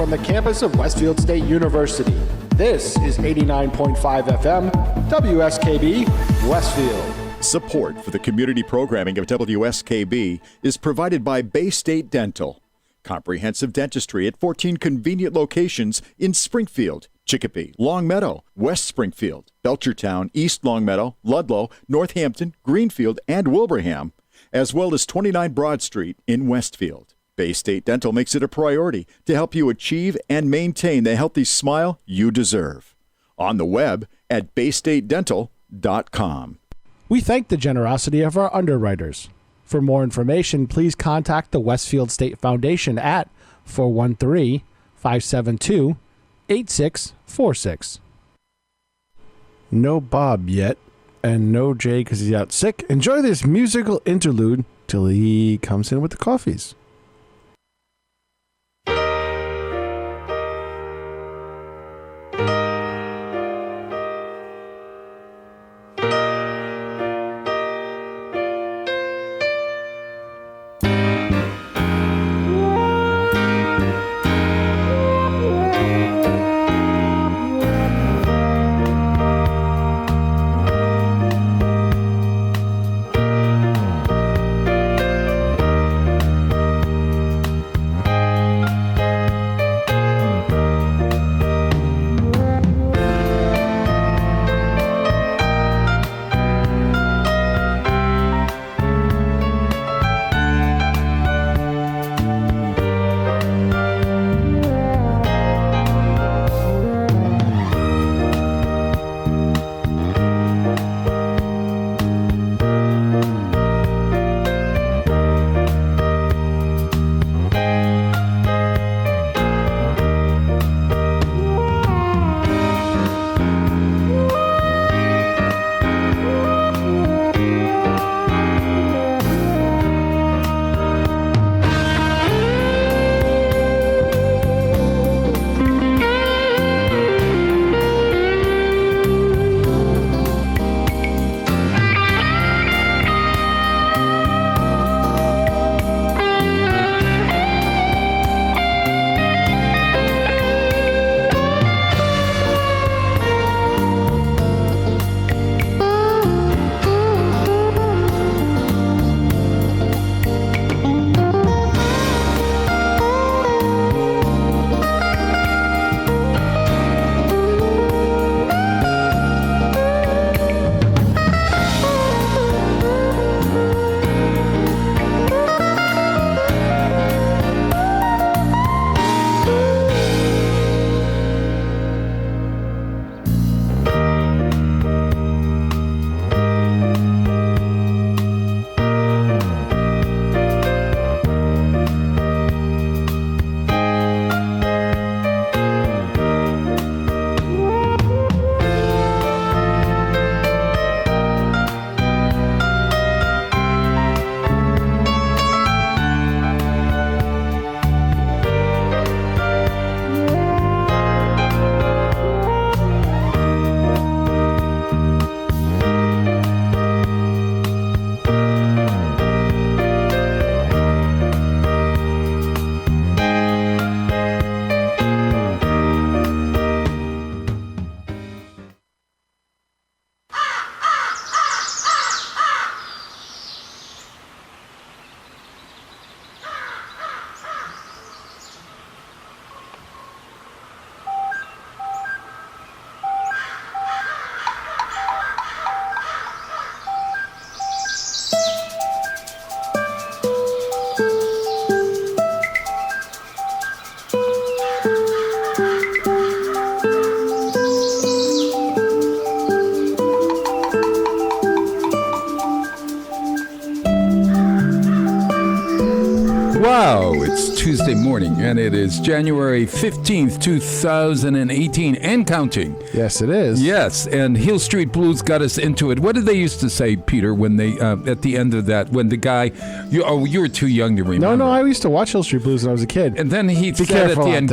from the campus of Westfield State University. This is 89.5 FM, WSKB, Westfield. Support for the community programming of WSKB is provided by Bay State Dental. Comprehensive dentistry at 14 convenient locations in Springfield, Chicopee, Longmeadow, West Springfield, Belchertown, East Longmeadow, Ludlow, Northampton, Greenfield, and Wilbraham, as well as 29 Broad Street in Westfield. Bay State Dental makes it a priority to help you achieve and maintain the healthy smile you deserve. On the web at baystatedental.com. We thank the generosity of our underwriters. For more information, please contact the Westfield State Foundation at 413-572-8646. No Bob yet, and no Jay because he's out sick. Enjoy this musical interlude till he comes in with the coffees. Wow, it's Tuesday morning, and it is January 15th, 2018, and counting. Yes, it is. Yes, and Hill Street Blues got us into it. What did they used to say, Peter, when they, at the end of that, when the guy, you were too young to remember. No, I used to watch Hill Street Blues when I was a kid. And then he said at the end,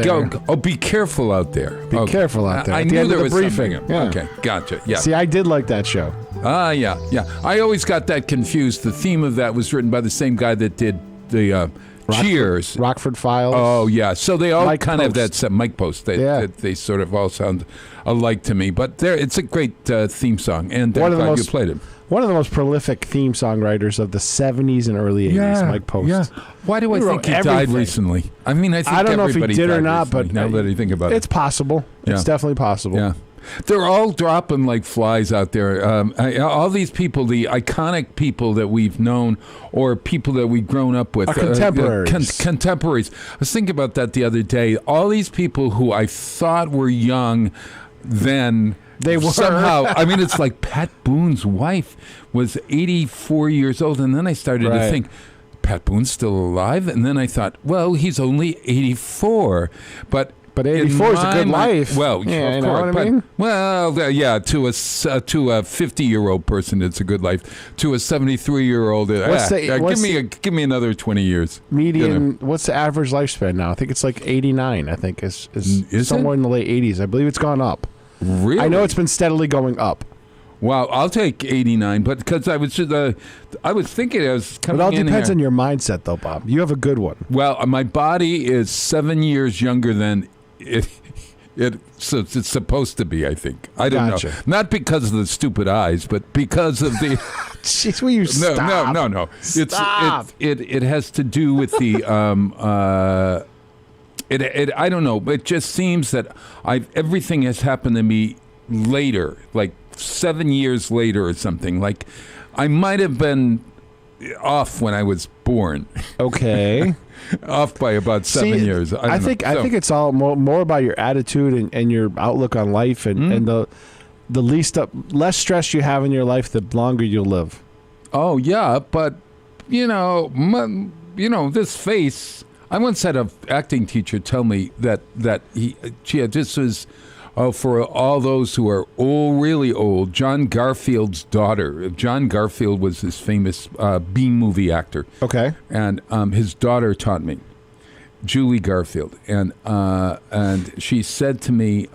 be careful out there. Be careful out there. I knew there was briefing. Yeah. Okay, gotcha, yeah. See, I did like that show. Yeah. I always got that confused. The theme of that was written by the same guy that did the Cheers. Rockford Files. Oh, yeah. So they all Mike kind of Post. that Mike Post. They sort of all sound alike to me. But it's a great theme song, and I'm glad you played it. One of the most prolific theme songwriters of the 70s and early 80s, Mike Post. Yeah. Why do I think he died recently? I mean, I think I don't know if he everybody did or died not, recently, but now that I think about it. It's possible. It's definitely possible. Yeah. They're all dropping like flies out there. All these people, the iconic people that we've known or people that we've grown up with. Contemporaries. Contemporaries. I was thinking about that the other day. All these people who I thought were young then... They were. Somehow, I mean, it's like Pat Boone's wife was 84 years old. And then I started to think, Pat Boone's still alive? And then I thought, well, he's only 84. But 84 is a good life. Well, yeah, of you know course. what I mean? Well, yeah, to a 50-year-old person, it's a good life. To a 73-year-old, give me another 20 years. Median, what's the average lifespan now? I think it's like 89, I think, is somewhere in the late 80s. I believe it's gone up. Really? I know it's been steadily going up. Wow, I'll take 89, but because I was thinking I was coming in. It all depends on your mindset, though, Bob. You have a good one. Well, my body is 7 years younger than so it's supposed to be. I think. I don't know. Not because of the stupid eyes, but because of the. Jeez, will you stop? No. Stop. It has to do with the I don't know. It just seems that everything has happened to me later, like 7 years later or something. Like I might have been off when I was born. Okay. Off by about 7 years. I think it's all more about your attitude and your outlook on life and the less stress you have in your life, the longer you'll live. Oh yeah, but this face. I once had an acting teacher tell me that this was for all those who are really old. John Garfield's daughter. John Garfield was this famous B movie actor. Okay, and his daughter taught me, Julie Garfield, and she said to me,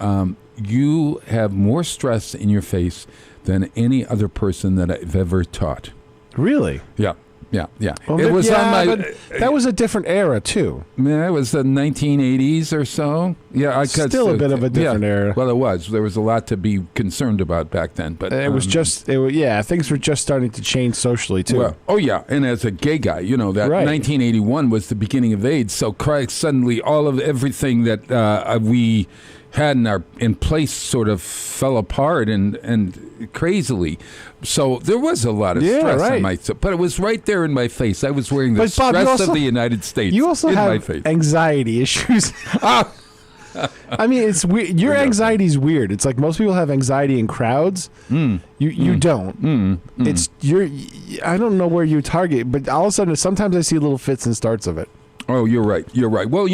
"You have more stress in your face than any other person that I've ever taught." Really? Yeah. Yeah. Well, it was on my. But that was a different era too. Yeah, it was the 1980s or so. Yeah, still a bit of a different era. Well, it was. There was a lot to be concerned about back then, but it was things were just starting to change socially too. Well, and as a gay guy, that 1981 was the beginning of AIDS. So suddenly, all of everything that we had in place sort of fell apart and crazily. So there was a lot of stress on myself, but it was right there in my face. I was wearing the stress of the United States. You also have anxiety issues. I mean, it's weird. Your anxiety is weird. It's like most people have anxiety in crowds. You don't. It's I don't know where you target, but all of a sudden, sometimes I see little fits and starts of it. Oh, you're right. Well,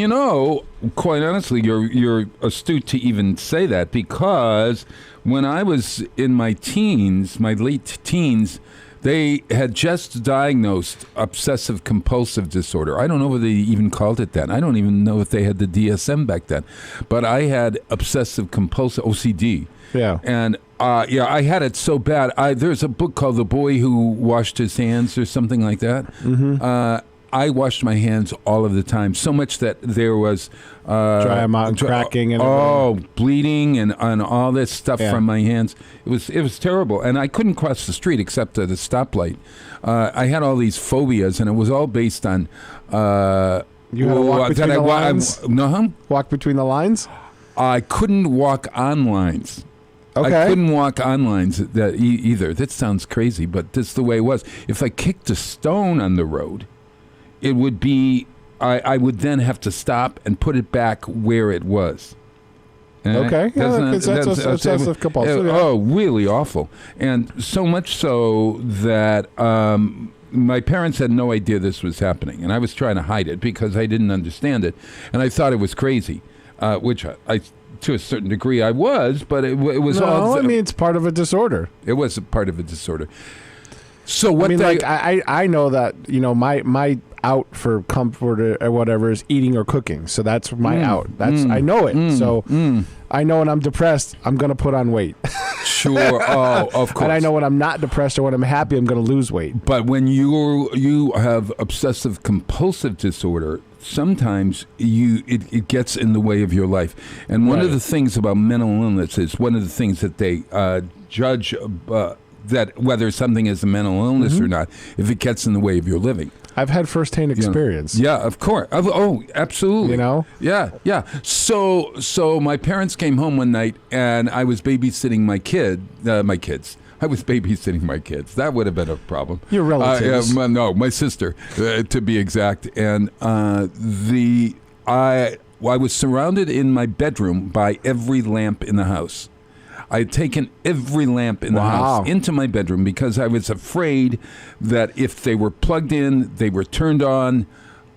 quite honestly, you're astute to even say that, because when I was in my late teens, they had just diagnosed obsessive compulsive disorder. I don't know whether they even called it that. I don't even know if they had the DSM back then, but I had obsessive compulsive OCD. Yeah. And I had it so bad. There's a book called The Boy Who Washed His Hands or something like that. Mm-hmm. I washed my hands all of the time, so much that there was dry them out and cracking and bleeding and all this stuff from my hands. It was terrible, and I couldn't cross the street except at a stoplight. I had all these phobias, and it was all based on. You had to walk between the lines. Walk between the lines. I couldn't walk on lines. Okay. I couldn't walk on lines either. That sounds crazy, but that's the way it was. If I kicked a stone on the road, it would be, I would then have to stop and put it back where it was. Okay. That's compulsive. Oh, really awful. And so much so that my parents had no idea this was happening. And I was trying to hide it because I didn't understand it. And I thought it was crazy, which I to a certain degree I was, but it was all... I mean, it's part of a disorder. It was a part of a disorder. So what I mean, I know that, my out for comfort or whatever is eating or cooking. So that's my out. I know it. So I know when I'm depressed, I'm going to put on weight. Sure. Oh, of course. And I know when I'm not depressed or when I'm happy, I'm going to lose weight. But when you have obsessive compulsive disorder, sometimes it gets in the way of your life. And one of the things about mental illness is one of the things that they judge that whether something is a mental illness or not, if it gets in the way of your living. I've had firsthand experience. Yeah, of course. Oh, absolutely. Yeah. So my parents came home one night, and I was babysitting my kids. I was babysitting my kids. That would have been a problem. Your relatives? No, my sister, to be exact. And I was surrounded in my bedroom by every lamp in the house. I had taken every lamp in the house into my bedroom because I was afraid that if they were plugged in, they were turned on,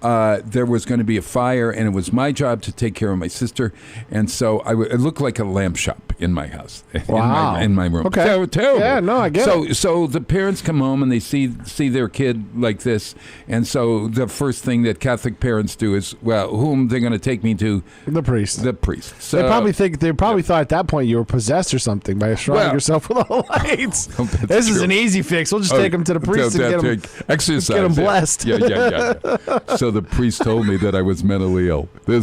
there was going to be a fire, and it was my job to take care of my sister. And so it looked like a lamp shop in my house, in my room. Okay. So terrible. Yeah, no, I get it. So the parents come home and they see their kid like this, and so the first thing that Catholic parents do is, well, whom they're going to take me to? The priest. The priest. So, they probably thought at that point you were possessed or something by surrounding yourself with all the lights. This is an easy fix. We'll just take him to the priest and get him exercise. Get him blessed. Yeah. So the priest told me that I was mentally ill. They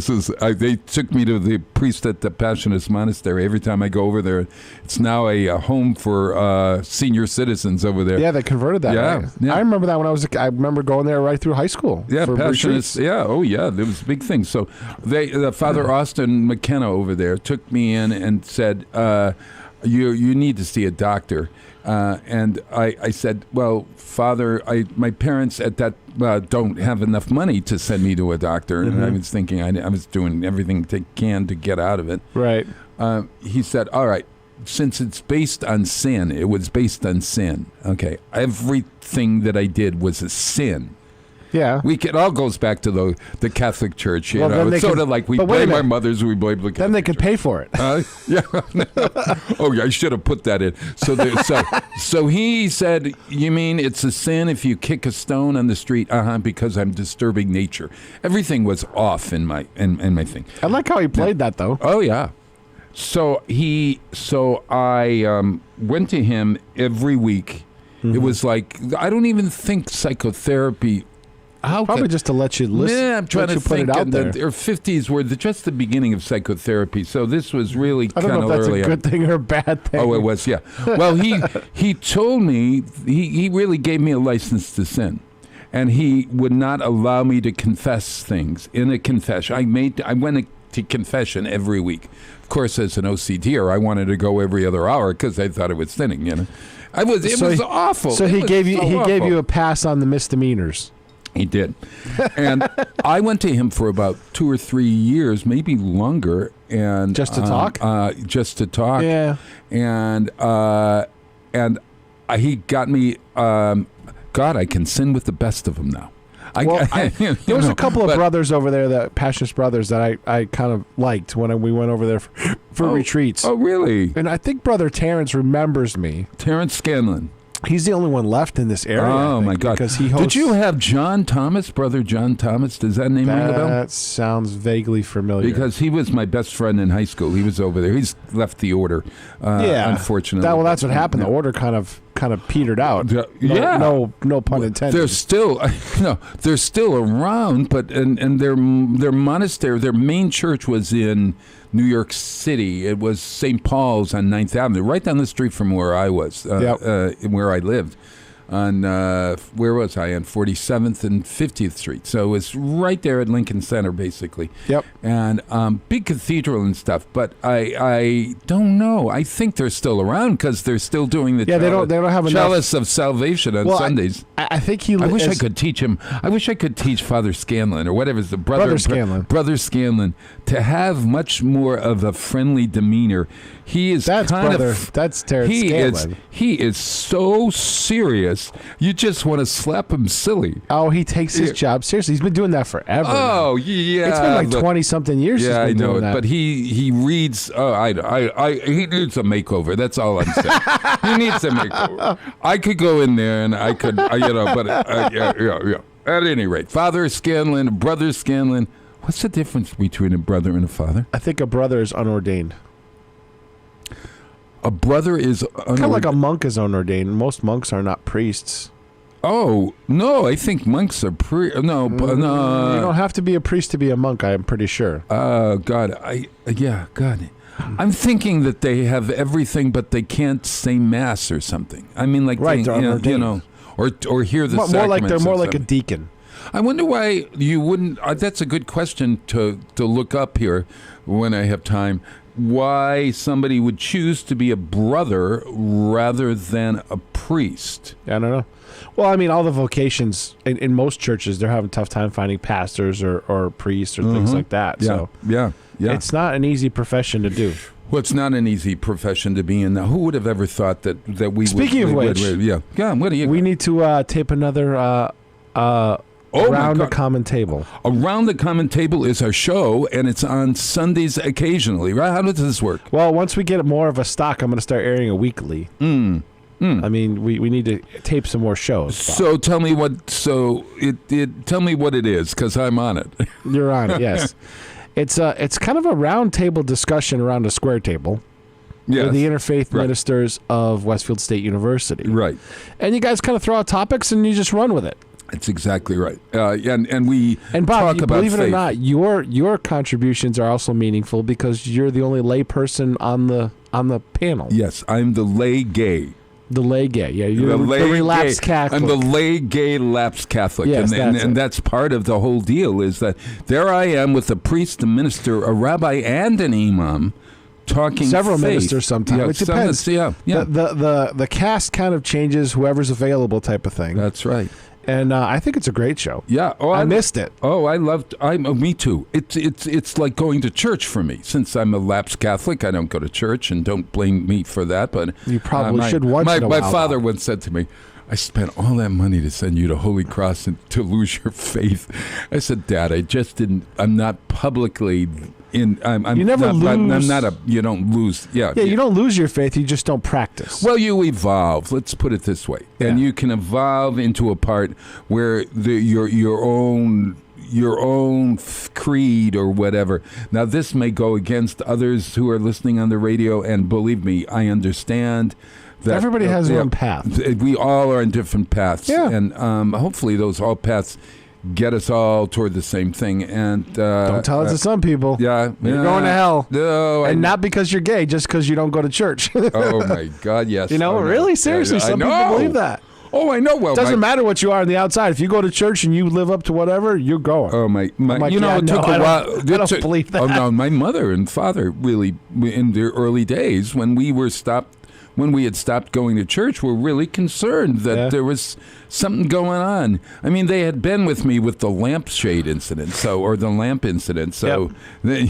took me to the priest at the Passionist Monastery. Every time I go over there, it's now a home for senior citizens over there. Yeah, they converted that. Yeah, right? yeah. I remember that when I remember going there right through high school. Yeah, for Passionist. Yeah, oh yeah, there was big things. So Father Austin McKenna over there took me in and said, "You need to see a doctor." And I said, well, Father, my parents at that don't have enough money to send me to a doctor. And I was thinking I was doing everything they can to get out of it. Right. He said, all right, since it's based on sin, it was based on sin. Okay. Everything that I did was a sin. Yeah. It all goes back to the Catholic Church. You Well, know, then it's sort of like we blame our mothers, we blame the Catholic Then they could Church. pay for it. Yeah. Oh, yeah, I should have put that in. So he said, you mean it's a sin if you kick a stone on the street? Because I'm disturbing nature. Everything was off in my thing. I like how he played that, though. Oh, yeah. So I went to him every week. It was like, I don't even think psychotherapy. Probably just to let you listen. Yeah, I'm trying to think. Put it out there. Their 50s were just the beginning of psychotherapy, so this was really kind of early. I don't know if that's a good thing or a bad thing. Oh, it was, yeah. Well, he told me, he really gave me a license to sin, and he would not allow me to confess things in a confession. I went to confession every week. Of course, as an OCDer, I wanted to go every other hour because I thought it was sinning. You know, it was awful. So he gave you a pass on the misdemeanors. He did. And I went to him for about 2 or 3 years, maybe longer. And just to talk? Just to talk. Yeah. And he got me, God, I can sin with the best of them now. There was a couple of brothers over there, the Passionist brothers, that I kind of liked when we went over there for retreats. Oh, really? And I think Brother Terrence remembers me. Terrence Scanlon. He's the only one left in this area. Oh, my God. Because he hosts... Did you have John Thomas, Brother John Thomas? Does that name ring a bell? That sounds vaguely familiar. Because he was my best friend in high school. He was over there. He's left the order, unfortunately. That's what happened. The order kind of petered out. No pun intended. They're still around, but and their monastery, their main church was in New York City. It was St. Paul's on 9th Avenue, right down the street from where I was, where I lived. On where was I? On 47th and 50th Street. So it was right there at Lincoln Center, basically. Yep. And big cathedral and stuff. But I don't know. I think they're still around because they're still doing the they don't have chalice of salvation on Sundays. I think I wish I could teach him. I wish I could teach Father Scanlon or whatever is the Brother Scanlon to have much more of a friendly demeanor. He is that's Terrence Scanlon. He is so serious Chris. You just want to slap him silly. Oh, he takes his job seriously. He's been doing that forever. Oh, yeah. It's been like 20-something years. Yeah, I he's been know doing it. that. But he reads. He needs a makeover. That's all I'm saying. He needs a makeover. I could go in there and I could, yeah. At any rate, Father Scanlon, Brother Scanlon. What's the difference between a brother and a father? I think a brother is unordained. A brother is Kind of like a monk is unordained. Most monks are not priests. Oh no, I think monks are no. You don't have to be a priest to be a monk. I'm pretty sure. God, God. I'm thinking that they have everything, but they can't say mass or something. I mean, like right, they're unordained. Or hear the more sacraments. like they're more like a something. deacon. I wonder why you wouldn't. That's a good question to look up here when I have time. Why somebody would choose to be a brother rather than a priest? I don't know. Well, I mean, all the vocations in most churches, they're having a tough time finding pastors or priests or things like that. Yeah, So yeah. it's not an easy profession to do. Well, it's not an easy profession to be in. Now, who would have ever thought that we Speaking would... of which, yeah. What do you we need to tape another Around the Common Table. Around the Common Table is our show, and it's on Sundays occasionally, right? How does this work? Well, once we get more of a stock, I'm going to start airing it weekly. I mean, we need to tape some more shows. So tell me what. Tell me what it is, because I'm on it. You're on it. Yes, it's kind of a round table discussion around a square table. Yes. With the interfaith ministers of Westfield State University. Right. And you guys kind of throw out topics and you just run with it. That's exactly right. And we and Bob, talk about believe it faith. or not, your contributions are also meaningful because you're the only lay person on the panel. Yes, I'm the lay gay. The lay gay, yeah. You're the relapsed Catholic. I'm the lay gay lapsed Catholic. Yes, and that's part of the whole deal is that there I am with a priest, a minister, a rabbi, and an imam talking several faith. ministers sometimes. Yeah, it depends. The cast kind of changes whoever's available type of thing. That's right. And I think it's a great show. Yeah, I missed it. Oh, I loved. Me too. It's like going to church for me. Since I'm a lapsed Catholic, I don't go to church, and don't blame me for that. But you probably should once in a while. My father once said to me, "I spent all that money to send you to Holy Cross and to lose your faith." I said, "Dad, I just didn't. I'm not publicly in. You never lose. I'm not a. You don't lose. Yeah. Yeah. You don't lose your faith. You just don't practice. Well, you evolve. Let's put it this way, and you can evolve into a part where your own creed or whatever. Now, this may go against others who are listening on the radio, and believe me, I understand. That, everybody has one path. We all are on different paths, and hopefully those all paths get us all toward the same thing. And don't tell it to some people. Yeah, you're going to hell. No, and not because you're gay, just because you don't go to church. Oh my God, yes. You know, really, seriously, some people believe that. Oh, I know. Well, doesn't matter what you are on the outside. If you go to church and you live up to whatever, you're going. Oh my! Like, you know, it took a while. I don't believe that. Oh no, my mother and father really, in their early days when we had stopped going to church, were really concerned that there was something going on. I mean, they had been with me with the lampshade incident, or the lamp incident. So, they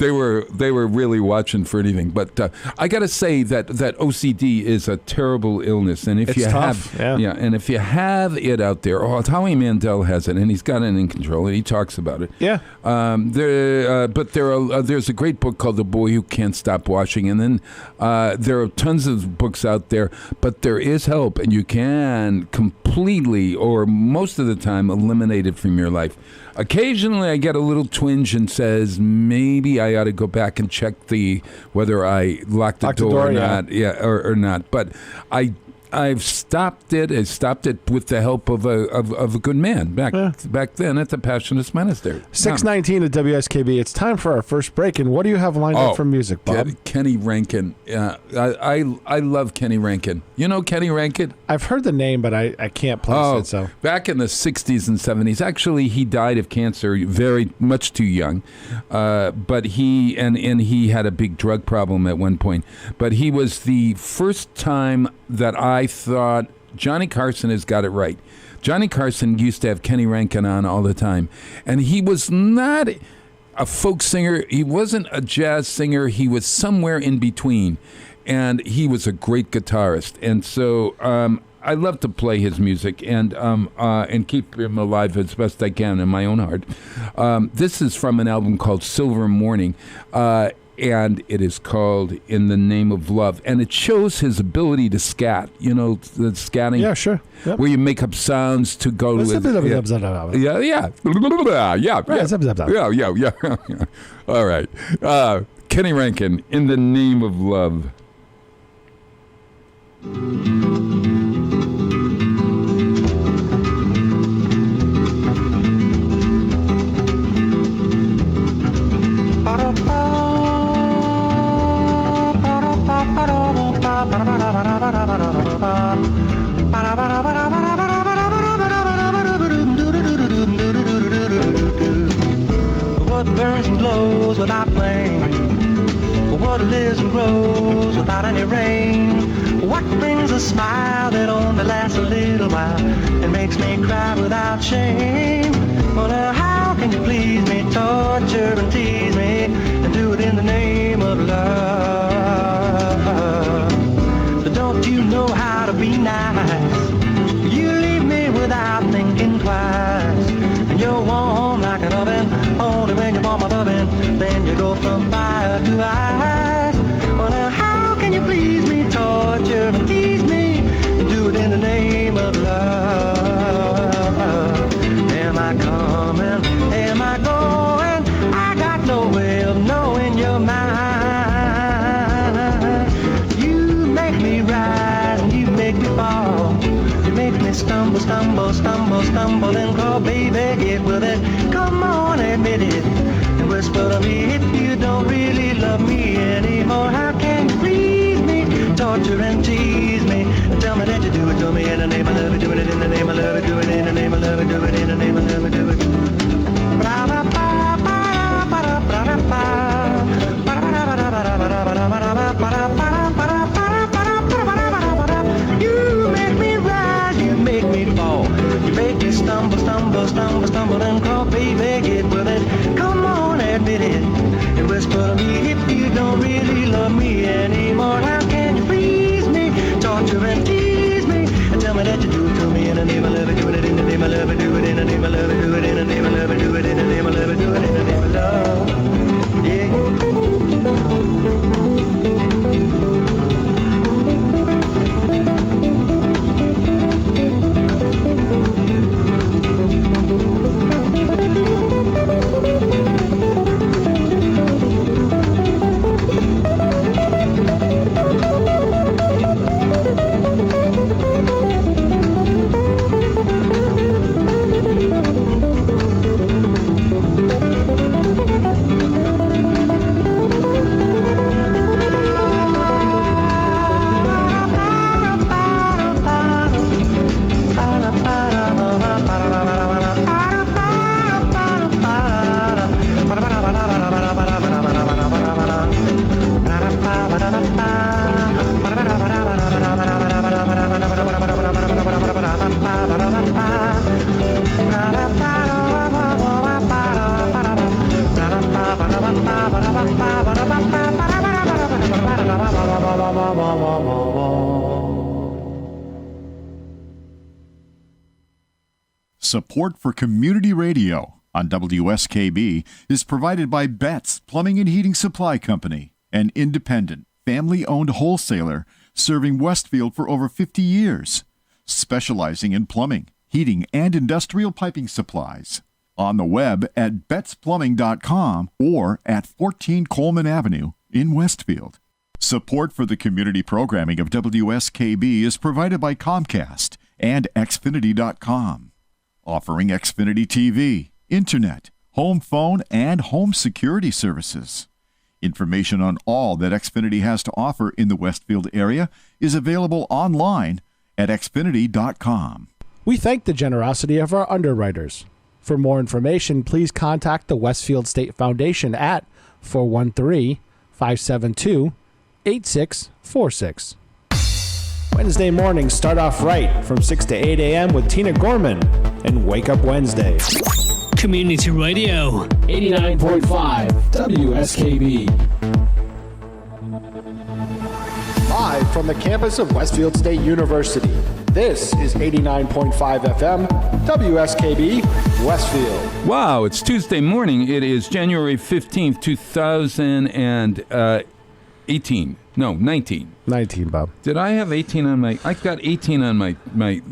were really watching for anything. But I got to say that OCD is a terrible illness, and if it's you tough. have, and if you have it out there, Howie Mandel has it, and he's got it in control, and he talks about it. Yeah. There's a great book called The Boy Who Can't Stop Washing, and then there are tons of books out there, but there is help, and you can completely, or most of the time, eliminate it from your life. Occasionally, I get a little twinge and says maybe I ought to go back and check whether I locked the door or not. Yeah, or not. But I've stopped it. I stopped it with the help of a good man back then at the Passionist Monastery. 6:19 at WSKB. It's time for our first break. And what do you have lined up for music, Bob? Kenny Rankin. I love Kenny Rankin. You know Kenny Rankin? I've heard the name, but I can't place it. So back in the 60s and 70s, actually, he died of cancer very much too young. But he had a big drug problem at one point. But he was the first time that I thought Johnny Carson has got it right. Johnny Carson used to have Kenny Rankin on all the time, and he was not a folk singer. He wasn't a jazz singer. He was somewhere in between, and he was a great guitarist. And so I love to play his music and keep him alive as best I can in my own heart. This is from an album called Silver Morning, and it is called In the Name of Love, and it shows his ability to scat. You know, the scatting. Yeah, sure. Yep. Where you make up sounds to go with. Yeah. All right, Kenny Rankin, In the Name of Love. What burns and glows without flame? What lives and grows without any rain? What brings a smile that only lasts a little while and makes me cry without shame? Well, how can you please me, torture and tease me, and do it in the name of love? But don't you know how to be nice? You leave me without thinking twice, and you're warm like an oven. Only when you want my loving, then you go from fire to ice. Well, how can you please me, torture and tease me, and do it in the name of love? Am I coming? Am I going? I got no way of knowing you're mine. You make me rise and you make me fall. You make me stumble, stumble, stumble, stumble, and crawl, baby, get with it. Come on, admit it, and whisper to me if you don't really love me anymore. How can you please me, torture and tease me, and tell me that you do it to me in the name of love, do it in the name of love, do it in the name of love, do it in the name of love, do it. You make me rise, you make me fall. You make me stumble, stumble, stumble, stumble, and crawl, baby, get with it. Come on, admit it, and whisper to me if you don't really love me anymore. How can you please me, torture and tease me, and tell me that you do it to me in the name of love, do it in the name of love, do it in the name of love, do it in the name of love, do it in the name of love, do it in the name of love. Yeah. Support for community radio on WSKB is provided by Betts Plumbing and Heating Supply Company, an independent, family-owned wholesaler serving Westfield for over 50 years, specializing in plumbing, heating, and industrial piping supplies. On the web at bettsplumbing.com or at 14 Coleman Avenue in Westfield. Support for the community programming of WSKB is provided by Comcast and Xfinity.com. Offering Xfinity TV, Internet, home phone, and home security services. Information on all that Xfinity has to offer in the Westfield area is available online at Xfinity.com. We thank the generosity of our underwriters. For more information, please contact the Westfield State Foundation at 413-572-8646. Wednesday mornings start off right from 6 to 8 a.m. with Tina Gorman and Wake Up Wednesday. Community Radio 89.5 WSKB. Live from the campus of Westfield State University, This is 89.5 FM, WSKB, Westfield. Wow, it's Tuesday morning. It is January 15th, 2018. No, 19. 19, Bob. Did I have 18 on my... I've got 18 on my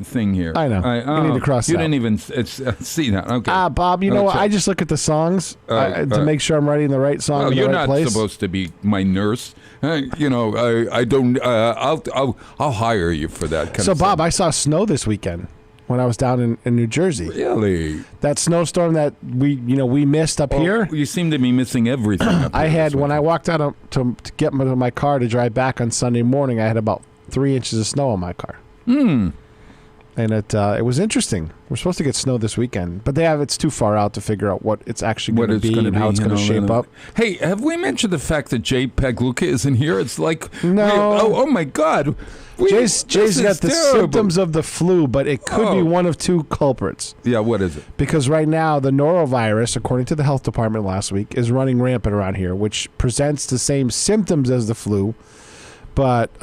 thing here. I know. You need to cross You out. didn't even see that. Okay. Bob, you know what? I just look at the songs to make sure I'm writing the right song Well, in the you're right not place. supposed to be my nurse. You know, I don't... I'll hire you for that kind So, of Bob, stuff. I saw snow this weekend when I was down in New Jersey. Really? That snowstorm that we missed up here. You seem to be missing everything up I here had, this when I weekend. walked out to get into my car to drive back on Sunday morning, I had about 3 inches of snow on my car. And it was interesting. We're supposed to get snow this weekend, but it's too far out to figure out what it's actually going to be and how it's going to shape up. Hey, have we mentioned the fact that JPEG Luca isn't here? It's like... No. Oh my God. Jay's got the terrible. symptoms of the flu, but it could be one of two culprits. Yeah, what is it? Because right now, the norovirus, according to the health department last week, is running rampant around here, which presents the same symptoms as the flu, but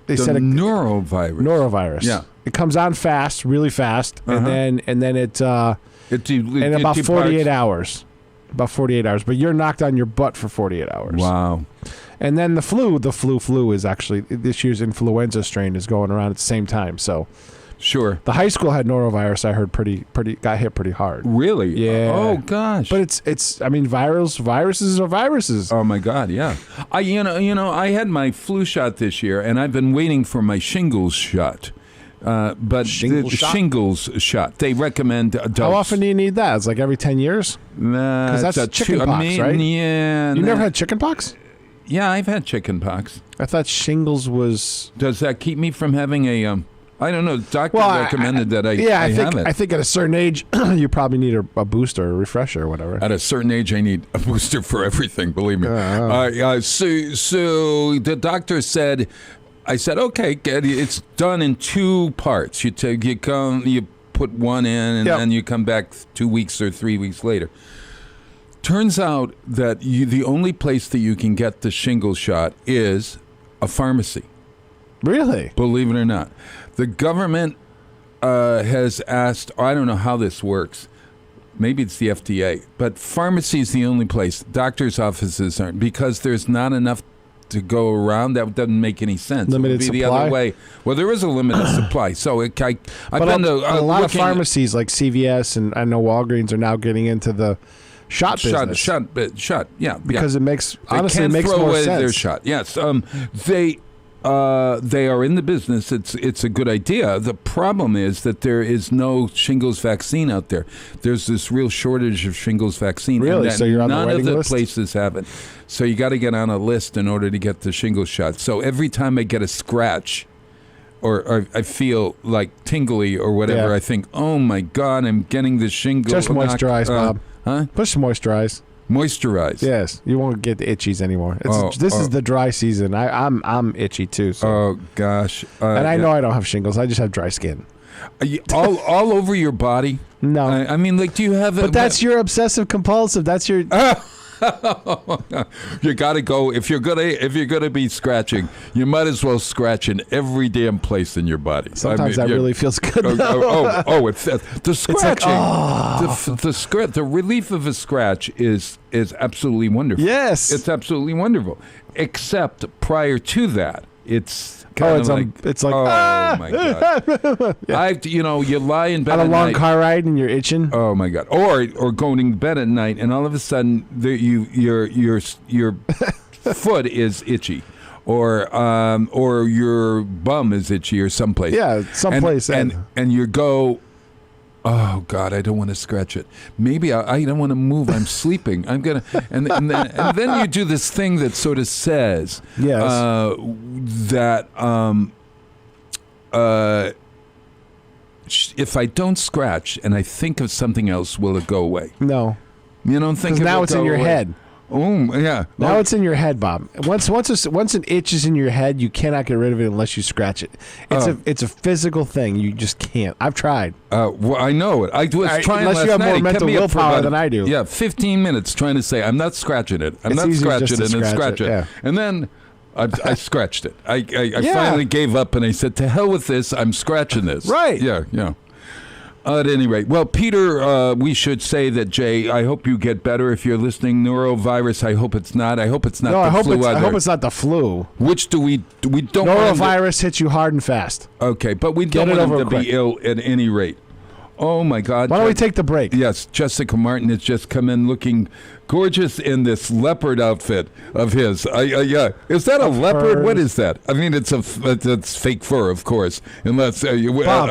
they said norovirus. Yeah. It comes on fast, really fast, and then it in about 48 hours. About 48 hours, but you're knocked on your butt for 48 hours. Wow. And then the flu is actually this year's influenza strain is going around at the same time. So Sure. the high school had norovirus. I heard got hit pretty hard. Really? Yeah. Oh gosh. But it's I mean viruses are viruses. Oh my God, yeah. I had my flu shot this year, and I've been waiting for my shingles shot. But shingles shot. They recommend adults. How often do you need that? It's like every 10 years? Because that's chicken pox, right? Yeah. You never had chicken pox? Yeah, I've had chicken pox. I thought shingles was... Does that keep me from having a... I don't know. Doctor recommended that I have it. I think at a certain age, you probably need a booster, a refresher, or whatever. At a certain age, I need a booster for everything, believe me. So the doctor said... I said, okay, it's done in two parts. You put one in, and then you come back 2 weeks or 3 weeks later. Turns out that the only place that you can get the shingles shot is a pharmacy. Really? Believe it or not. The government has asked, I don't know how this works. Maybe it's the FDA, but pharmacy is the only place. Doctors' offices aren't, because there's not enough to go around. That doesn't make any sense. Limited it would be supply? the other way. Well, there is a limited supply. So I've been to a lot of pharmacies like CVS and I know Walgreens are now getting into the shot business. Shot. Yeah, because it makes they honestly can't it makes throw more away sense. their shot. Yes, they are in the business. It's a good idea. The problem is that there is no shingles vaccine out there. There's this real shortage of shingles vaccine. Really? So you're on the none waiting of the list? places have it. So you got to get on a list in order to get the shingles shot. So every time I get a scratch, or I feel like tingly or whatever, Yeah. I think, oh my God, I'm getting the shingles. Just moisturize, Bob. Huh? Push moisturize. Moisturize. Yes, you won't get the itchies anymore. This is the dry season. I'm itchy too. So. Oh gosh. And I know I don't have shingles. I just have dry skin. all over your body. No, I mean, like, do you have? but that's your obsessive compulsive. That's your. You got to go if you're gonna be scratching. You might as well scratch in every damn place in your body. Sometimes that really feels good. It's the scratching. Like, the relief of a scratch is absolutely wonderful. Yes, it's absolutely wonderful. Except prior to that, it's kind of it's like my God. Yeah. You lie in bed on a at long night. car ride and you're itching. Oh my God! Or going to bed at night, and all of a sudden your foot is itchy, or your bum is itchy, or someplace. Yeah, someplace. And you go, oh God, I don't want to scratch it. Maybe I don't want to move. I'm sleeping. I'm gonna, and then you do this thing that sort of says, yes, that if I don't scratch and I think of something else, will it go away? No, you don't think. Because now it's in your head. Oh yeah. Now it's in your head, Bob. Once an itch is in your head, you cannot get rid of it unless you scratch it. It's a physical thing. You just can't. I've tried. Well, I know it. I was trying unless last you have night. more It kept mental me up for willpower about, than I do. Yeah, 15 minutes trying to say I'm not scratching it. I'm It's not easier scratching just it to and scratch scratch it, it. yeah. And then I scratched it. I finally gave up and I said, to hell with this. I'm scratching this. Right. Yeah. At any rate, well, Peter, we should say that, Jay, I hope you get better. If you're listening, neurovirus, I hope it's not. I hope it's not the flu. I hope it's not the flu. Which do we don't Norovirus hits you hard and fast. Okay, but we don't want him to be ill at any rate. Oh, my God. Why don't we take the break? Yes, Jessica Martin has just come in looking gorgeous in this leopard outfit of his. Yeah. Is that a leopard? What is that? I mean, it's fake fur, of course. Unless, Bob,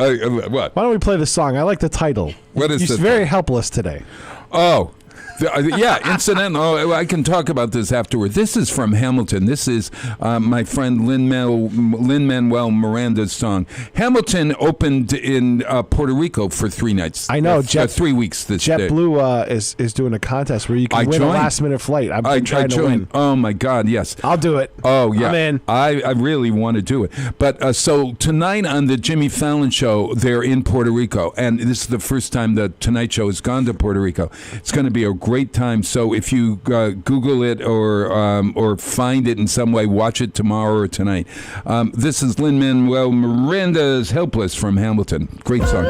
what? Why don't we play the song? I like the title. What is He's very helpless today. Oh. Yeah, incidental. I can talk about this afterward. This is from Hamilton. This is my friend Lin-Manuel Miranda's song. Hamilton opened in Puerto Rico for 3 nights. I know. 3 weeks this day. JetBlue is doing a contest where you can win a last-minute flight. I joined. To win. Oh, my God, yes. I'll do it. Oh, yeah. I'm in. I really want to do it. But so tonight on the Jimmy Fallon Show, they're in Puerto Rico. And this is the first time the Tonight Show has gone to Puerto Rico. It's going to be a great time. So if you Google it or find it in some way, watch it tomorrow or tonight. This is Lin-Manuel Miranda's "Helpless" from Hamilton. Great song.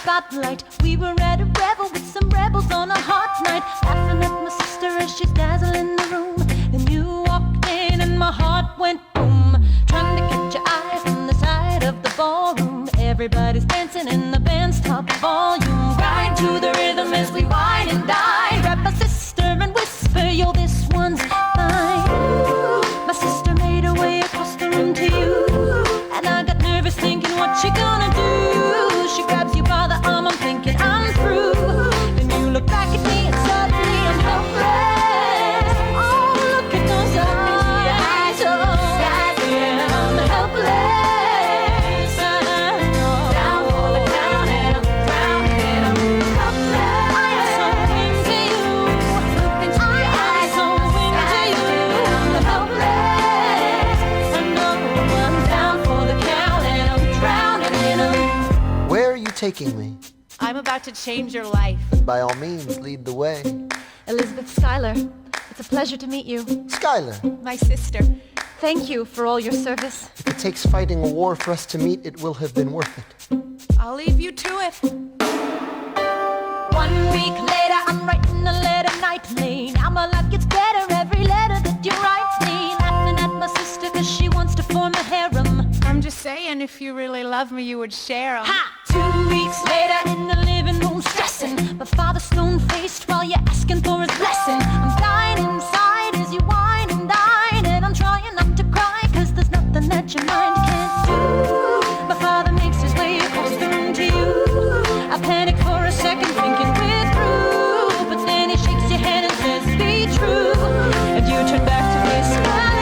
Spotlight. We were at a revel with some rebels on a hot night, laughing at my sister as she's dazzling the room. Then you walked in and my heart went boom, trying to catch your eye from the side of the ballroom. Everybody's dancing in the band's top volume. Grind to the rhythm as we wine and dine. Grab my sister and whisper, yo, this one's mine. Ooh, my sister made her way across the room to you, and I got nervous thinking, what she gonna do? She grabs you by the arm, I'm thinking I'm through. Then you look back at me and suddenly I'm helpless. Oh, look at those eyes, oh, yeah, I'm helpless. Down for the count and I'm drowning and I'm helpless. I am so into you. Look into your eyes, so into you. I'm helpless. I know I'm down for the count and I'm drowning and I'm. Where are you taking me? I'm about to change your life. By all means, lead the way. Elizabeth Schuyler, it's a pleasure to meet you. Schuyler, My sister. Thank you for all your service. if it takes fighting a war for us to meet, it will have been worth it. I'll leave you to it. 1 week later, I'm writing a letter nightly. Now my life gets better every letter that you write me. Laughing at my sister cause she wants to form a harem. I'm just saying, if you really love me, you would share 'em. Ha! 2 weeks later in the living room stressing. My father stone-faced while you're asking for his blessing. I'm dying inside as you whine and dine, and I'm trying not to cry cause there's nothing that your mind can't do. My father makes his way across the room to you. I panic for a second thinking we're through, but then he shakes your hand and says be true, and you turn back to me smiling.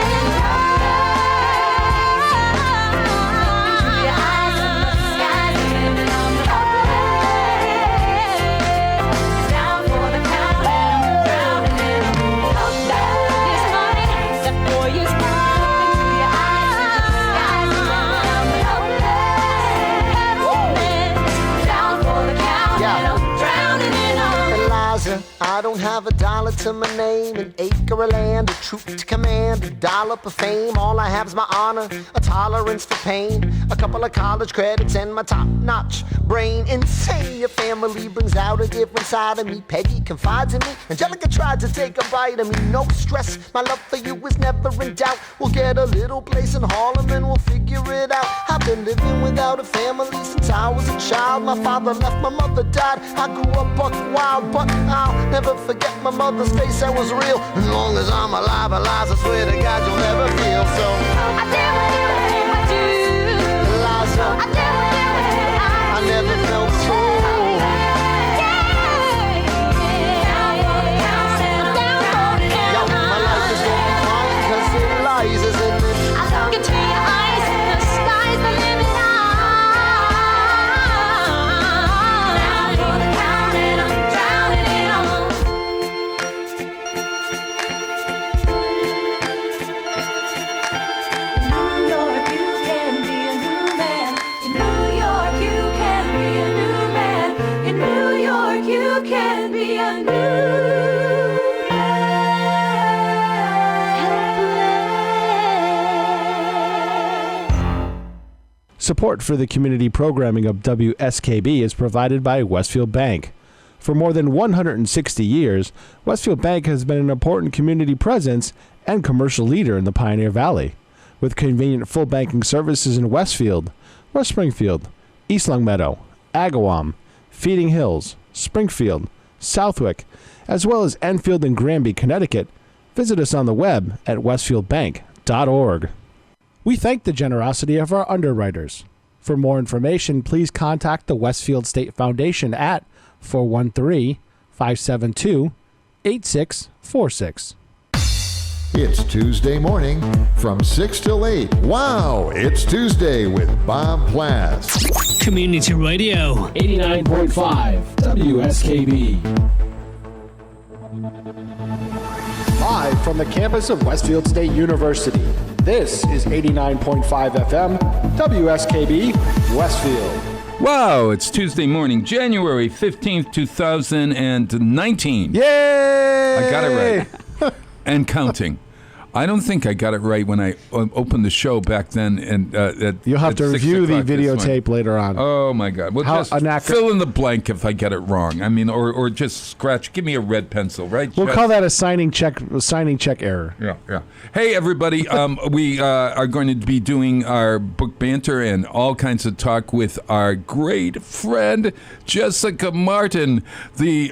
I don't have a dollar to my name, an acre of land, a troop to command, a dollop of fame. All I have is my honor, a tolerance for pain, a couple of college credits and my top-notch brain. Insane, your family brings out a different side of me. Peggy confides in me, Angelica tried to take a bite of me. No stress, my love for you is never in doubt. We'll get a little place in Harlem and we'll figure it out. I've been living without a family since I was a child. My father left, my mother died. I grew up buck wild, but I'll never forget my mother's face, that was real. As long as I'm alive, I swear to God you'll never feel so. I do what you do. Eliza, I do what I never felt so. Yeah, my life is gonna be fine, cause it lies in it. I look into your eyes, the sky's the limit now. Support for the community programming of WSKB is provided by Westfield Bank. For more than 160 years, Westfield Bank has been an important community presence and commercial leader in the Pioneer Valley. With convenient full banking services in Westfield, West Springfield, East Longmeadow, Agawam, Feeding Hills, Springfield, Southwick, as well as Enfield and Granby, Connecticut, visit us on the web at westfieldbank.org. We thank the generosity of our underwriters. For more information, please contact the Westfield State Foundation at 413-572-8646. It's Tuesday morning from 6 till 8. Wow, it's Tuesday with Bob Plass. Community Radio. 89.5 WSKB. Live from the campus of Westfield State University, this is 89.5 FM WSKB Westfield. Wow, it's Tuesday morning, January 15th, 2019. Yay! I got it right. And counting. I don't think I got it right when I opened the show back then. And you'll have to review the videotape later on. Oh my God! Well, just fill in the blank if I get it wrong. I mean, or just scratch. Give me a red pencil, right? We'll call that a signing check error. Yeah. Hey, everybody! We are going to be doing our book banter and all kinds of talk with our great friend Jessica Martin, the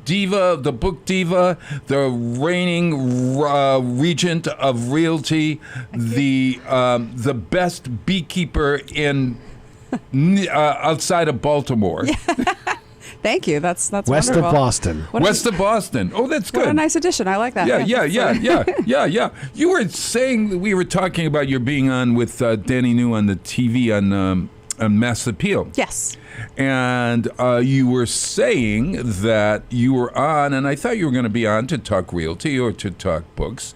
diva, the book diva, the reigning regent of realty, the best beekeeper in outside of Baltimore. Thank you. That's West wonderful. of Boston. West of Boston. Oh, that's good. What a nice addition. I like that. Yeah. You were saying, we were talking about your being on with Danny New on the TV on Mass Appeal. Yes. And you were saying that you were on, and I thought you were going to be on to talk realty or to talk books,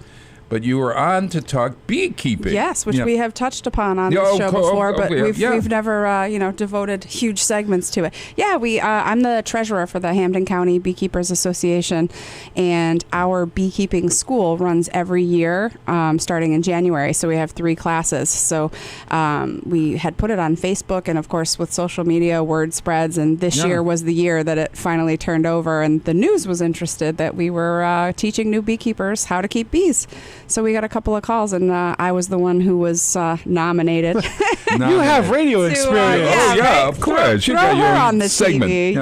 but you were on to talk beekeeping. Yes, which we have touched upon on this show before, but we've never devoted huge segments to it. Yeah, I'm the treasurer for the Hampden County Beekeepers Association, and our beekeeping school runs every year, starting in January. So we have 3 classes. So we had put it on Facebook, and of course with social media, word spreads. And this year was the year that it finally turned over, and the news was interested that we were teaching new beekeepers how to keep bees. So we got a couple of calls, and I was the one who was nominated. You have radio experience. Of course. Throw her on the segment. TV.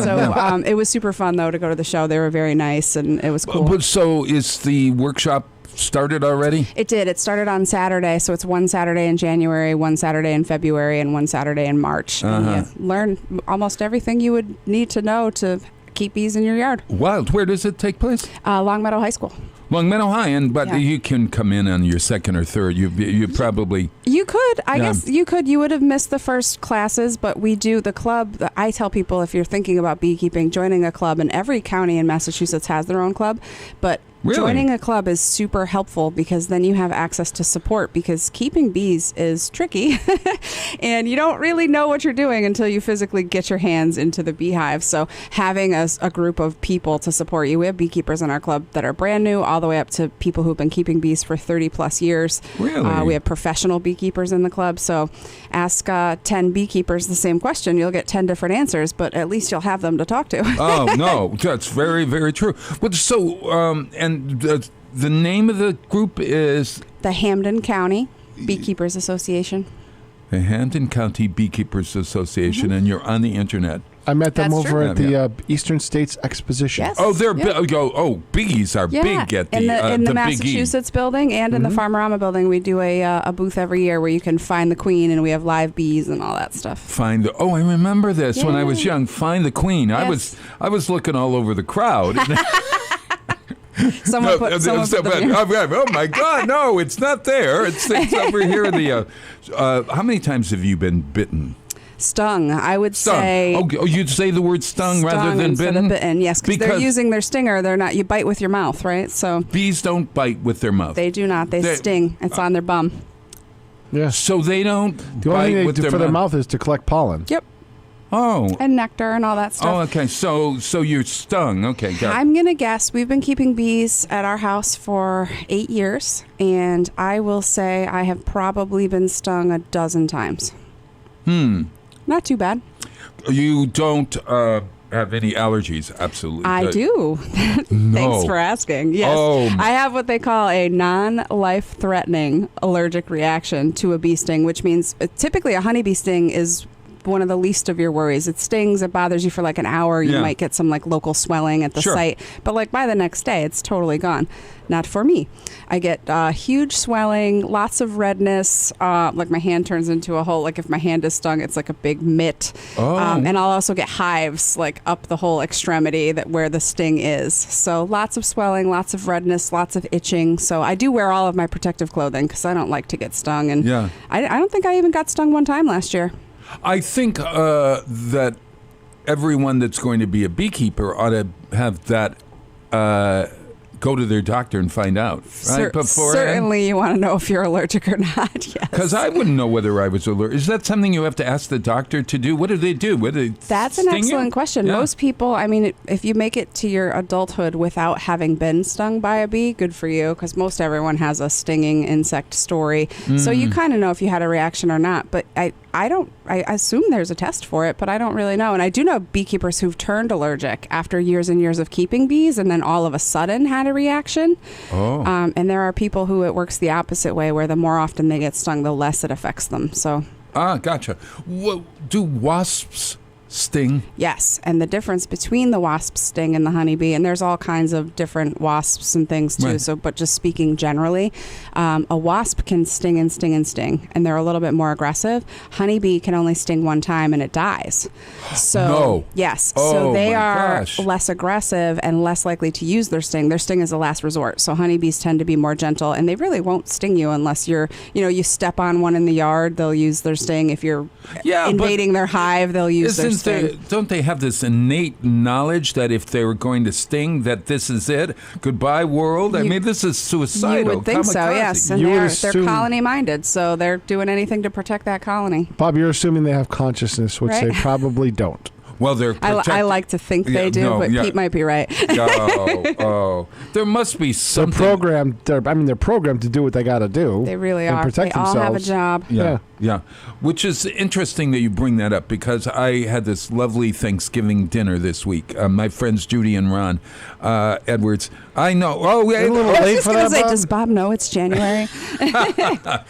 So it was super fun, though, to go to the show. They were very nice, and it was cool. So is the workshop started already? It did. It started on Saturday, so it's 1 Saturday in January, 1 Saturday in February, and 1 Saturday in March. And you learn almost everything you would need to know to keep bees in your yard. Wow. Where does it take place? Longmeadow High School. Longmeadow High, but you can come in on your second or third. You probably... You could. I guess you could. You would have missed the first classes, but we do the club. I tell people, if you're thinking about beekeeping, joining a club, and every county in Massachusetts has their own club, but joining a club is super helpful because then you have access to support, because keeping bees is tricky and you don't really know what you're doing until you physically get your hands into the beehive. So having a group of people to support you. We have beekeepers in our club that are brand new all the way up to people who've been keeping bees for 30 plus years. Really? We have professional beekeepers in the club. So ask 10 beekeepers the same question. You'll get 10 different answers, but at least you'll have them to talk to. Oh, no. That's very, very true. Well, so, the name of the group is? The Hampden County Beekeepers Association. The Hampden County Beekeepers Association, and you're on the internet. I met them over at the Eastern States Exposition. Yes. Oh, they're bees are big at in the Massachusetts building and in the Farmerama building. We do a booth every year where you can find the queen, and we have live bees and all that stuff. I remember this when I was young. Find the queen. Yes. I was looking all over the crowd. Someone put oh my God! No, it's not there. It's over here in the. How many times have you been bitten? Stung, I would say. Oh, you'd say the word stung rather than bitten? Bitten, yes, because they're using their stinger. They're not. You bite with your mouth, right? So bees don't bite with their mouth. They do not. They sting. It's on their bum. Yeah. So they don't. The only thing they do for their mouth is to collect pollen. Yep. Oh. And nectar and all that stuff. Oh, okay. So you're stung. Okay, got it. I'm going to guess we've been keeping bees at our house for 8 years, and I will say I have probably been stung a dozen times. Not too bad. You don't have any allergies? Absolutely. I do. Thanks for asking. Yes. I have what they call a non-life-threatening allergic reaction to a bee sting, which means typically a honeybee sting is one of the least of your worries. It stings, it bothers you for like an hour. You might get some like local swelling at the site, but like by the next day, it's totally gone. Not for me. I get huge swelling, lots of redness. Like my hand turns into a whole, like if my hand is stung, it's like a big mitt. And I'll also get hives like up the whole extremity where the sting is. So lots of swelling, lots of redness, lots of itching. So I do wear all of my protective clothing because I don't like to get stung. And I don't think I even got stung one time last year. I think that everyone that's going to be a beekeeper ought to have that go to their doctor and find out. Right? Certainly you want to know if you're allergic or not, yes. Because I wouldn't know whether I was allergic. Is that something you have to ask the doctor to do? What do they do? That's an excellent question. Yeah. Most people, I mean, if you make it to your adulthood without having been stung by a bee, good for you, because most everyone has a stinging insect story. So you kind of know if you had a reaction or not. But I assume there's a test for it, but I don't really know. And I do know beekeepers who've turned allergic after years and years of keeping bees and then all of a sudden had a reaction. And there are people who it works the opposite way, where the more often they get stung, the less it affects them. So. Gotcha. Do wasps sting? Yes, and the difference between the wasp sting and the honeybee, and there's all kinds of different wasps and things too. Right. So, but just speaking generally, a wasp can sting and sting and sting, and they're a little bit more aggressive. Honeybee can only sting one time and it dies. So yes, so they are less aggressive and less likely to use their sting. Their sting is a last resort. So honeybees tend to be more gentle, and they really won't sting you unless you step on one in the yard. They'll use their sting. If you're invading their hive, they'll use their sting. Don't they have this innate knowledge that if they were going to sting, that this is it? Goodbye, world? I mean, this is suicidal. You would think so, yes. And they're colony-minded, so they're doing anything to protect that colony. Bob, you're assuming they have consciousness, which they probably don't. Well, they're I like to think they do, but Pete might be right. There must be something. They're programmed to do what they got to do. They really are. Protect they themselves. all have a job. Yeah. Which is interesting that you bring that up, because I had this lovely Thanksgiving dinner this week. My friends Judy and Ron Edwards. I know. A little late for that, I was going to say, does Bob know it's January?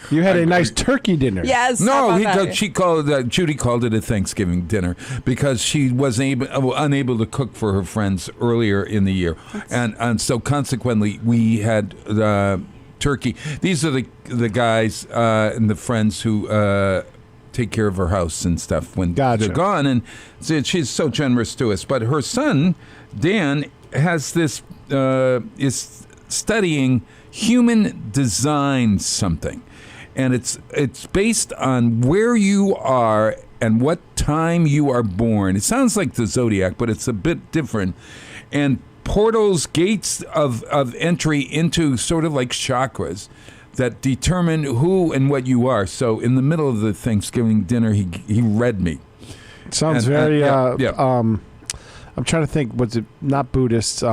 You had a nice turkey dinner. Yes. No, Judy called it a Thanksgiving dinner because she was unable to cook for her friends earlier in the year, and so consequently we had turkey. These are the guys and the friends who take care of her house and stuff when they're gone, and she's so generous to us. But her son Dan has this is studying human design something, and it's based on where you are and what time you are born. It sounds like the zodiac, but it's a bit different. And portals, gates of entry into sort of like chakras that determine who and what you are. So in the middle of the Thanksgiving dinner, he read me. It sounds very. I'm trying to think. Was it not Buddhist?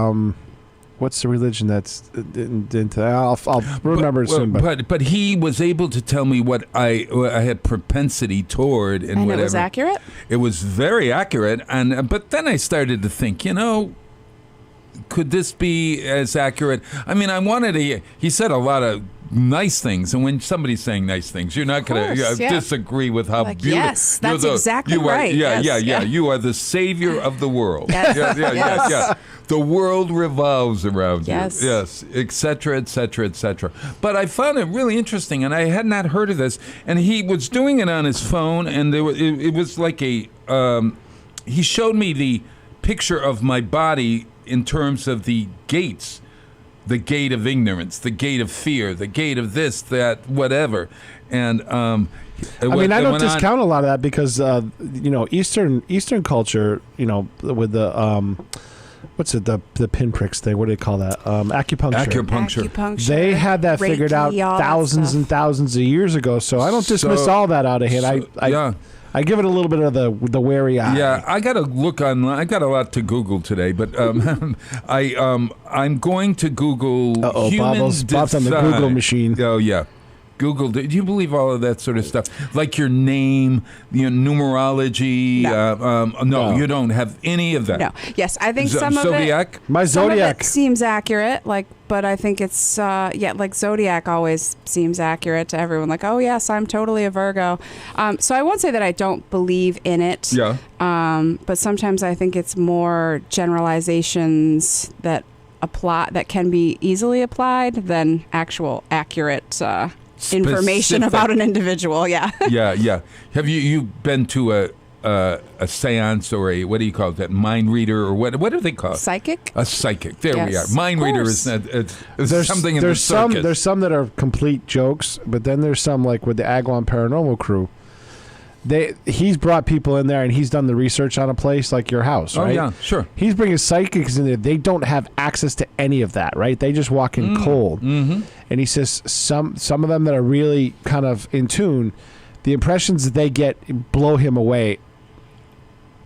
What's the religion that's into? I'll remember soon. But he was able to tell me what I had propensity toward and whatever. And it was accurate? It was very accurate. But then I started to think, could this be as accurate? I mean, I wanted to. He said a lot of nice things, and when somebody's saying nice things, you're not going to disagree with how beautiful. Yes, that's exactly right. Yeah. You are the savior of the world. Yes. The world revolves around you. Yes, etc., etc., etc. But I found it really interesting, and I had not heard of this. And he was doing it on his phone, and it was like he showed me the picture of my body in terms of the gates. The gate of ignorance, the gate of fear, the gate of this, that, whatever. And I don't discount a lot of that because Eastern culture, with the what's it, the pinpricks thing? What do they call that? Acupuncture. They had that figured out thousands and thousands of years ago. So I don't dismiss all that out of hand. I give it a little bit of the wary eye. Yeah, I got to look online. I got a lot to Google today, but I'm going to Google human Bob's on the Google machine. Oh yeah. Google. Do you believe all of that sort of stuff? Like your name, numerology? No, you don't have any of that. No. Yes, I think some of Zodiac? My Zodiac. Some of it seems accurate, but I think it's, like Zodiac always seems accurate to everyone. Like, oh, yes, I'm totally a Virgo. So I won't say that I don't believe in it. Yeah. But sometimes I think it's more generalizations that can be easily applied than actual accurate information about an individual. Yeah. Yeah. Have you been to a seance or what do you call it? That mind reader or what do they call it? Psychic. A psychic. There we are. Yes, Mind reader is there's something in the circus. There's some that are complete jokes, but then there's some like with the Agawam Paranormal crew. He's brought people in there and he's done the research on a place like your house, right? Oh yeah, sure. He's bringing psychics in there. They don't have access to any of that, right? They just walk in cold. Mm-hmm. And he says some of them that are really kind of in tune, the impressions that they get blow him away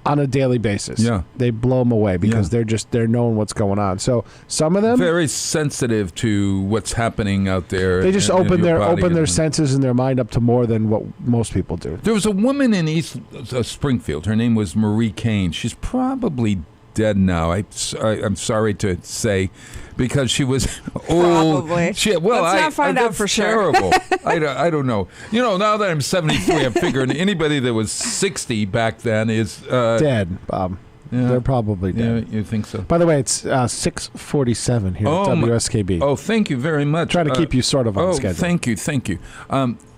on a daily basis. Yeah. They blow him away because they're knowing what's going on. So some of them very sensitive to what's happening out there. They just open their senses and their mind up to more than what most people do. There was a woman in East Springfield. Her name was Marie Kane. She's probably dead now. I'm sorry to say, because she was old. Probably. Let's not find out for sure. Terrible. I don't know. Now that I'm 73, I'm figuring anybody that was 60 back then is dead, Bob. Yeah. They're probably dead. Yeah, you think so? By the way, it's 6:47 here at WSKB. Oh, thank you very much. Trying to keep you sort of on schedule. Thank you.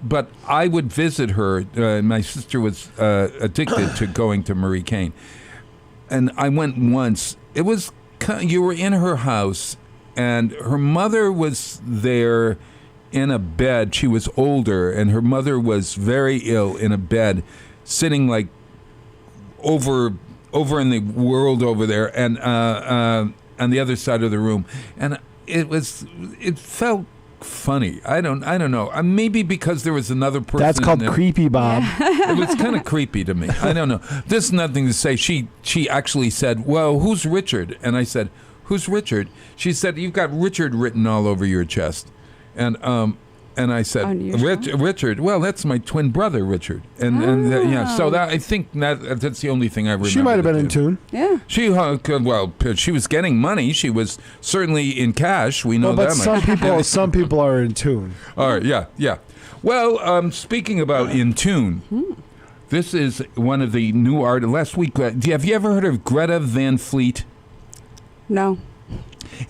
But I would visit her. My sister was addicted to going to Marie Kane. And I went once. It was, you were in her house, and her mother was there in a bed. She was older, and her mother was very ill in a bed, sitting like over in the world over there, and on the other side of the room. And it felt funny. I don't know. Maybe because there was another person. That's called creepy, Bob. It was kind of creepy to me. I don't know. There's nothing to say. She actually said, "Well, who's Richard?" And I said, "Who's Richard?" She said, "You've got Richard written all over your chest." And I said, "Richard? Well, that's my twin brother, Richard." And so that, I think that's the only thing I remember. She might have been in tune. Yeah. She was getting money. She was certainly in cash. We know that much. Some people are in tune. All right. Yeah. Well, speaking about in tune, this is one of the new artists. Last week, have you ever heard of Greta Van Fleet? No.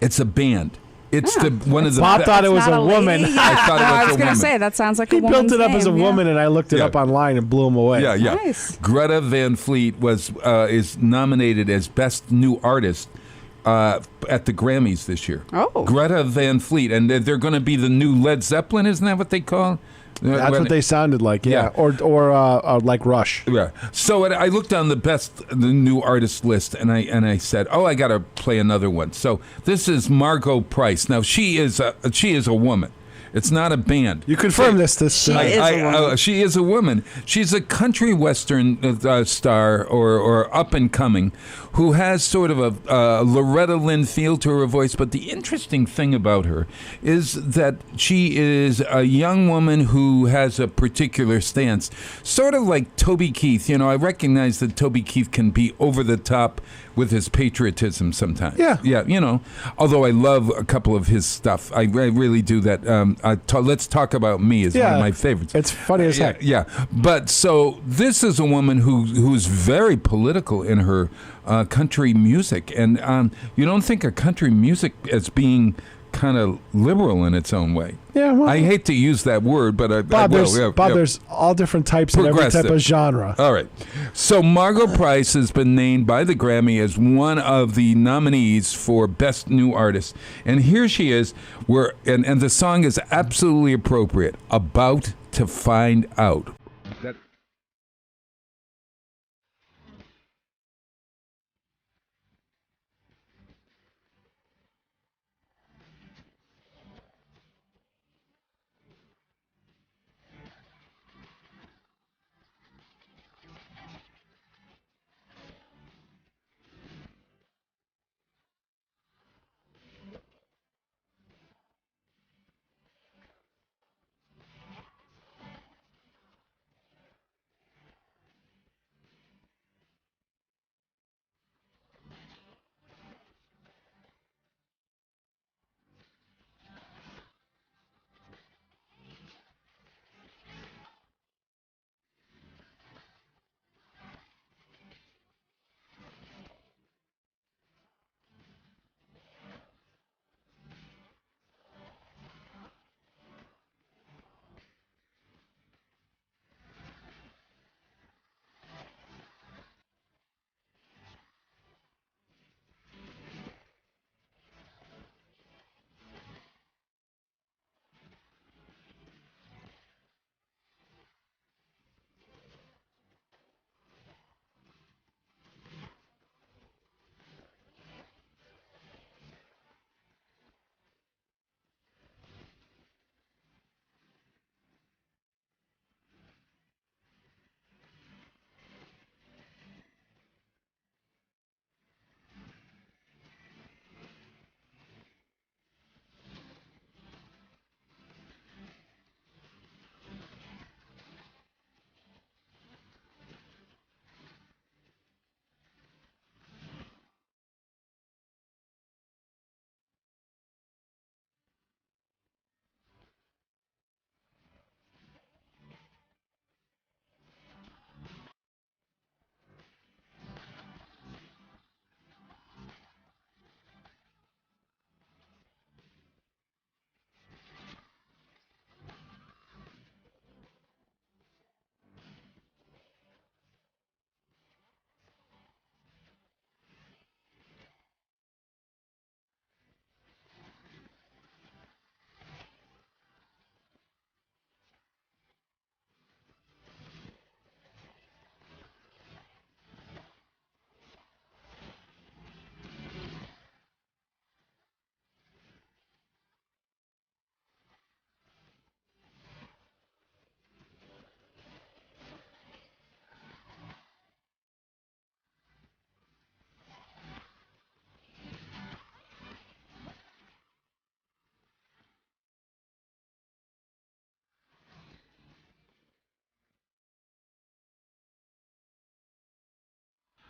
It's a band. It's one of the. Bob thought it was a woman. I thought it was I was going to say that sounds like a woman's built it up name, as a woman, and I looked it up online and blew him away. Yeah. Nice. Greta Van Fleet is nominated as Best New Artist at the Grammys this year. Oh. Greta Van Fleet, and they're going to be the new Led Zeppelin. Isn't that what they call? That's what they sounded like, yeah. Or like Rush. Yeah. So I looked on the new artist list, and I said, I got to play another one. So this is Margot Price. Now she is a woman. It's not a band. You confirm this. She is a woman. She is a woman. She's a country western star or up and coming, who has sort of a Loretta Lynn feel to her voice. But the interesting thing about her is that she is a young woman who has a particular stance, sort of like Toby Keith. I recognize that Toby Keith can be over the top with his patriotism sometimes. Yeah. Although I love a couple of his stuff. I really do that. Let's Talk About Me is one of my favorites. It's funny as heck. Yeah. But so this is a woman who's very political in her country music. And you don't think of country music as being kind of liberal in its own way. Yeah, well, I hate to use that word, but I will. There's all different types and every type of genre. All right. So Margot Price has been named by the Grammy as one of the nominees for Best New Artist. And here she is, and the song is absolutely appropriate, About to Find Out.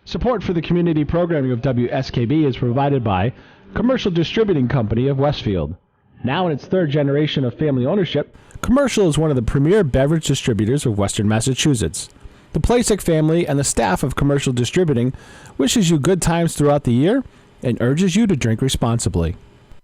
Support for the community programming of WSKB is provided by Commercial Distributing Company of Westfield. Now in its third generation of family ownership, Commercial is one of the premier beverage distributors of Western Massachusetts. The Plasek family and the staff of Commercial Distributing wishes you good times throughout the year and urges you to drink responsibly.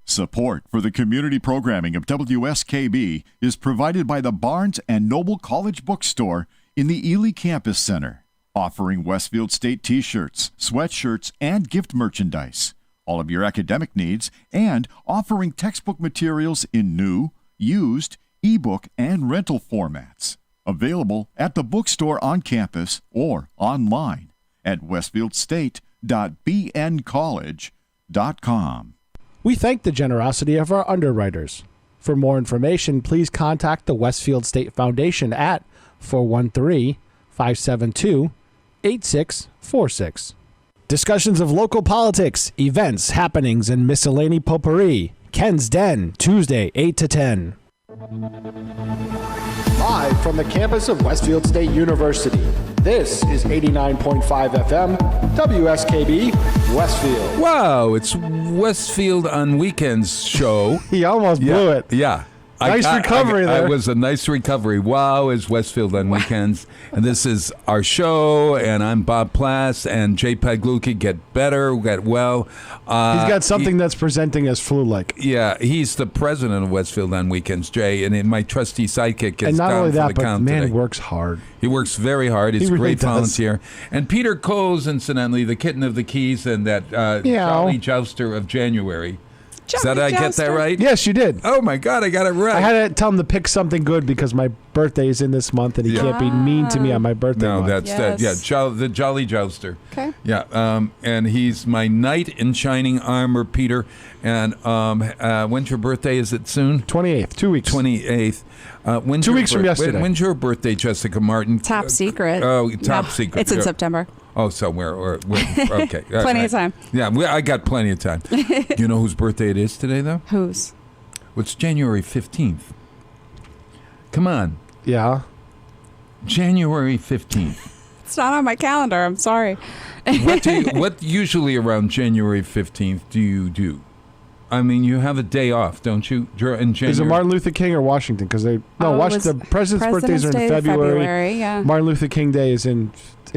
Support for the community programming of WSKB is provided by the Barnes & Noble College Bookstore in the Ely Campus Center, offering Westfield State t-shirts, sweatshirts, and gift merchandise, all of your academic needs, and offering textbook materials in new, used, ebook, and rental formats. Available at the bookstore on campus or online at westfieldstate.bncollege.com. We thank the generosity of our underwriters. For more information, please contact the Westfield State Foundation at 413-572-8646. Discussions of local politics, events, happenings, and miscellany potpourri. Ken's Den, Tuesday, 8 to 10. Live from the campus of Westfield State University, this is 89.5 FM, WSKB, Westfield. Wow, it's Westfield on Weekends show. He almost blew it. Yeah. Nice recovery there. It was a nice recovery. Wow, is Westfield on Weekends. And this is our show, and I'm Bob Plass, and Jay Paglucki. Get better, get well. He's got something that's presenting as flu-like. Yeah, he's the president of Westfield on Weekends, Jay, and my trusty sidekick is and not down only for that, the but count man today. works hard. He works very hard. He's He a really great does. volunteer. And Peter Coles, incidentally, the kitten of the keys and that jolly jouster of January. Did I get that right? Yes, you did. Oh, my God, I got it right. I had to tell him to pick something good because my birthday is in this month, and he can't be mean to me on my birthday month. That's that. Yeah, the Jolly Jouster. Okay. Yeah, and he's my knight in shining armor, Peter. And when's your birthday? Is it soon? 28th, 2 weeks. 28th. 2 weeks from yesterday. When's your birthday, Jessica Martin? Top secret. Top secret. It's in September. Oh, so we're okay. Plenty of time. Yeah, I got plenty of time. You know whose birthday it is today, though? Whose? Well, it's January 15th. Come on. Yeah. January 15th. It's not on my calendar. I'm sorry. What usually around January 15th do you do? I mean, you have a day off, don't you? In January. Is it Martin Luther King or Washington? Because the president's birthdays are in February. Yeah. Martin Luther King Day is in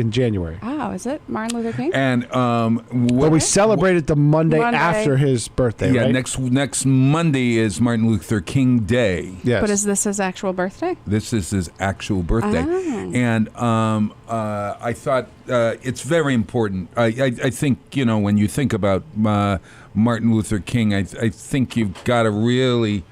January. Oh, is it Martin Luther King? And but we celebrate it the Monday after his birthday. Yeah, right? next Monday is Martin Luther King Day. Yes. But is this his actual birthday? This is his actual birthday. Oh. And I thought it's very important. I think, when you think about Martin Luther King, I think you've got to really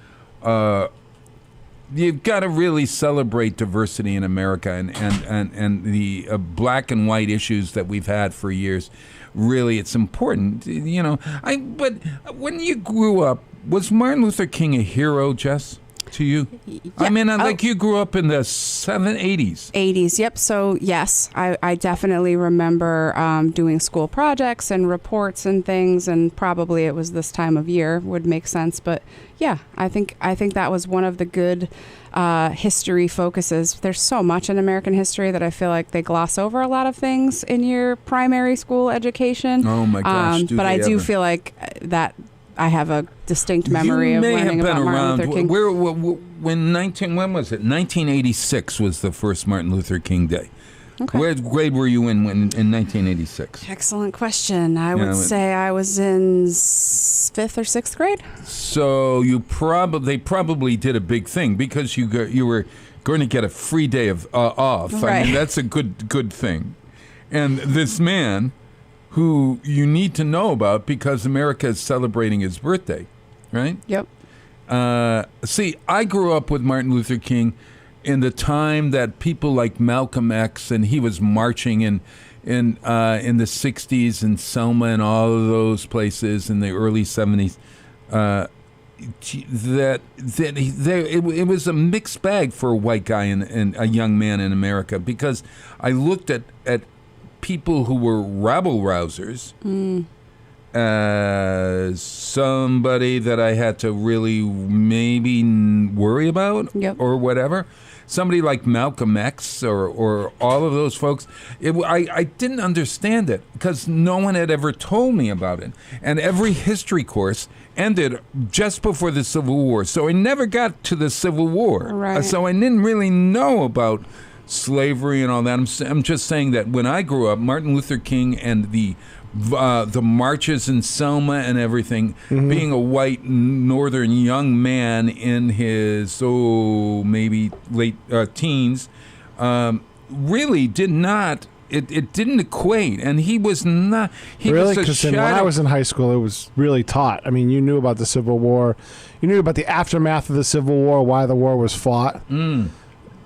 celebrate diversity in America and the black and white issues that we've had for years. Really, it's important. But when you grew up, was Martin Luther King a hero, Jess? To you? Yeah. I mean, you grew up in the 80s. 80s, yep. So, yes, I definitely remember doing school projects and reports and things, and probably it was this time of year would make sense. But, yeah, I think that was one of the good history focuses. There's so much in American history that I feel like they gloss over a lot of things in your primary school education. Oh, my gosh, but I do feel like that I have a distinct memory of learning about Martin Luther King. When was it? 1986 was the first Martin Luther King Day. Okay. What grade were you in 1986? Excellent question. I would say I was in 5th or 6th grade. So they probably did a big thing because you were going to get a free day of off. Right. I mean, that's a good thing. And this man, who you need to know about because America is celebrating his birthday, right? Yep. See, I grew up with Martin Luther King in the time that people like Malcolm X, and he was marching in the 60s in Selma and all of those places in the early 70s. It was a mixed bag for a white guy and a young man in America, because I looked at people who were rabble-rousers as somebody that I had to really maybe worry about or whatever. somebody like Malcolm X or all of those folks, I didn't understand it because no one had ever told me about it. And every history course ended just before the Civil War. So I never got to the Civil War. Right. So I didn't really know about slavery and all that. I'm just saying that when I grew up, Martin Luther King and the marches in Selma and everything, being a white northern young man in his maybe late teens, really did not. It didn't equate, and he was not. He really, was because when I was in high school, it was really taught. I mean, you knew about the Civil War, you knew about the aftermath of the Civil War, why the war was fought, and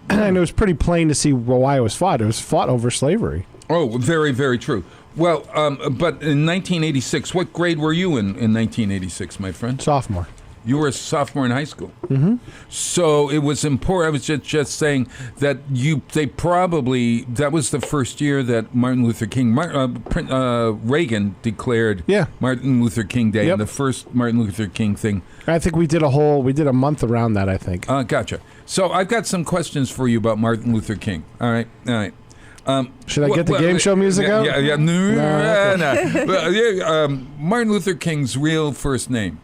it was pretty plain to see why it was fought. It was fought over slavery. Oh, very, very true. Well, but in 1986, what grade were you in 1986, my friend? Sophomore. You were a sophomore in high school. Mm-hmm. So it was important. I was just saying that that was the first year that Martin Luther King, Reagan declared Martin Luther King Day, and the first Martin Luther King thing. I think we did a month around that, I think. Gotcha. So I've got some questions for you about Martin Luther King. All right. Should I get the game show music out? Yeah. No. Martin Luther King's real first name.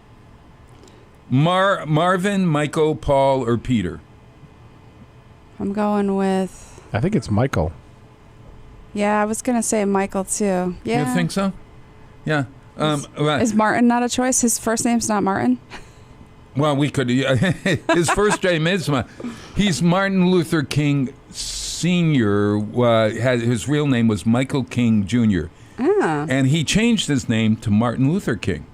Marvin, Michael, Paul, or Peter? I'm going with... I think it's Michael. Yeah, I was going to say Michael, too. Yeah. You think so? Yeah. Is Martin not a choice? His first name's not Martin? Well, we could... his first name is... He's Martin Luther King Sr. His real name was Michael King Jr. Ah. And he changed his name to Martin Luther King.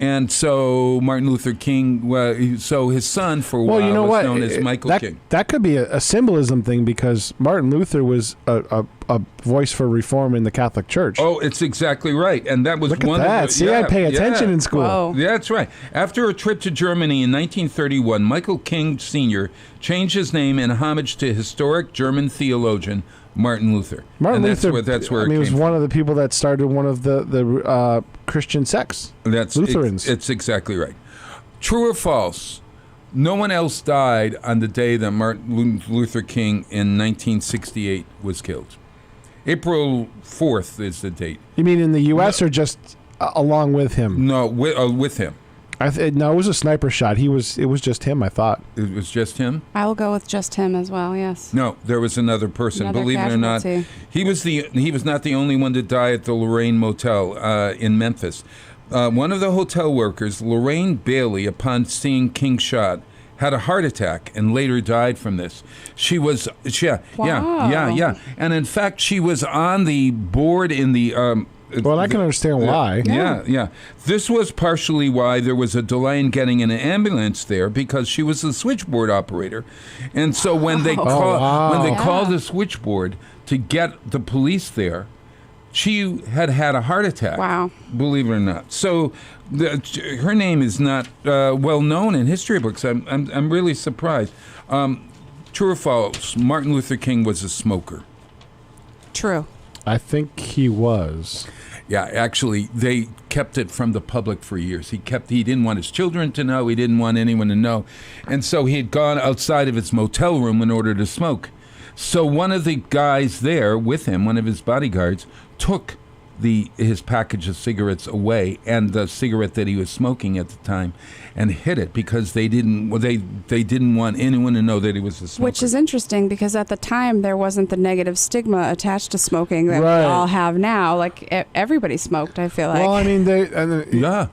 And so Martin Luther King, so his son for a while was known as Michael King. That could be a symbolism thing because Martin Luther was a voice for reform in the Catholic Church. Oh, it's exactly right. And that was one of the... See, I pay attention in school. Whoa. Yeah, that's right. After a trip to Germany in 1931, Michael King Sr. changed his name in homage to historic German theologian Martin Luther. Martin Luther, that's where he was one of the people that started one of the Christian sects. That's Lutherans. It's exactly right. True or false? No one else died on the day that Martin Luther King in 1968 was killed. April 4th is the date. You mean in the U.S. or just along with him? No, with him. No, it was a sniper shot. It was just him, I thought. It was just him? I will go with just him as well, yes. No, there was another person. Another Believe casualty. it or not, he was not the only one to die at the Lorraine Motel in Memphis. One of the hotel workers, Lorraine Bailey, upon seeing King shot, had a heart attack and later died from this. She was, Wow. And in fact, she was on the board in the... Well, I can understand why. Yeah. This was partially why there was a delay in getting an ambulance there because she was the switchboard operator, and so when they called the switchboard to get the police there, she had a heart attack. Wow! Believe it or not. So her name is not well known in history books. I'm really surprised. True or false? Martin Luther King was a smoker. True. I think he was. Yeah, actually, they kept it from the public for years. He didn't want his children to know. He didn't want anyone to know. And so he had gone outside of his motel room in order to smoke. So one of the guys there with him, one of his bodyguards, took his package of cigarettes away and the cigarette that he was smoking at the time and hid it because they didn't want anyone to know that he was a smoker. Which is interesting because at the time there wasn't the negative stigma attached to smoking that we all have now. Like everybody smoked, I feel like. Well, I mean,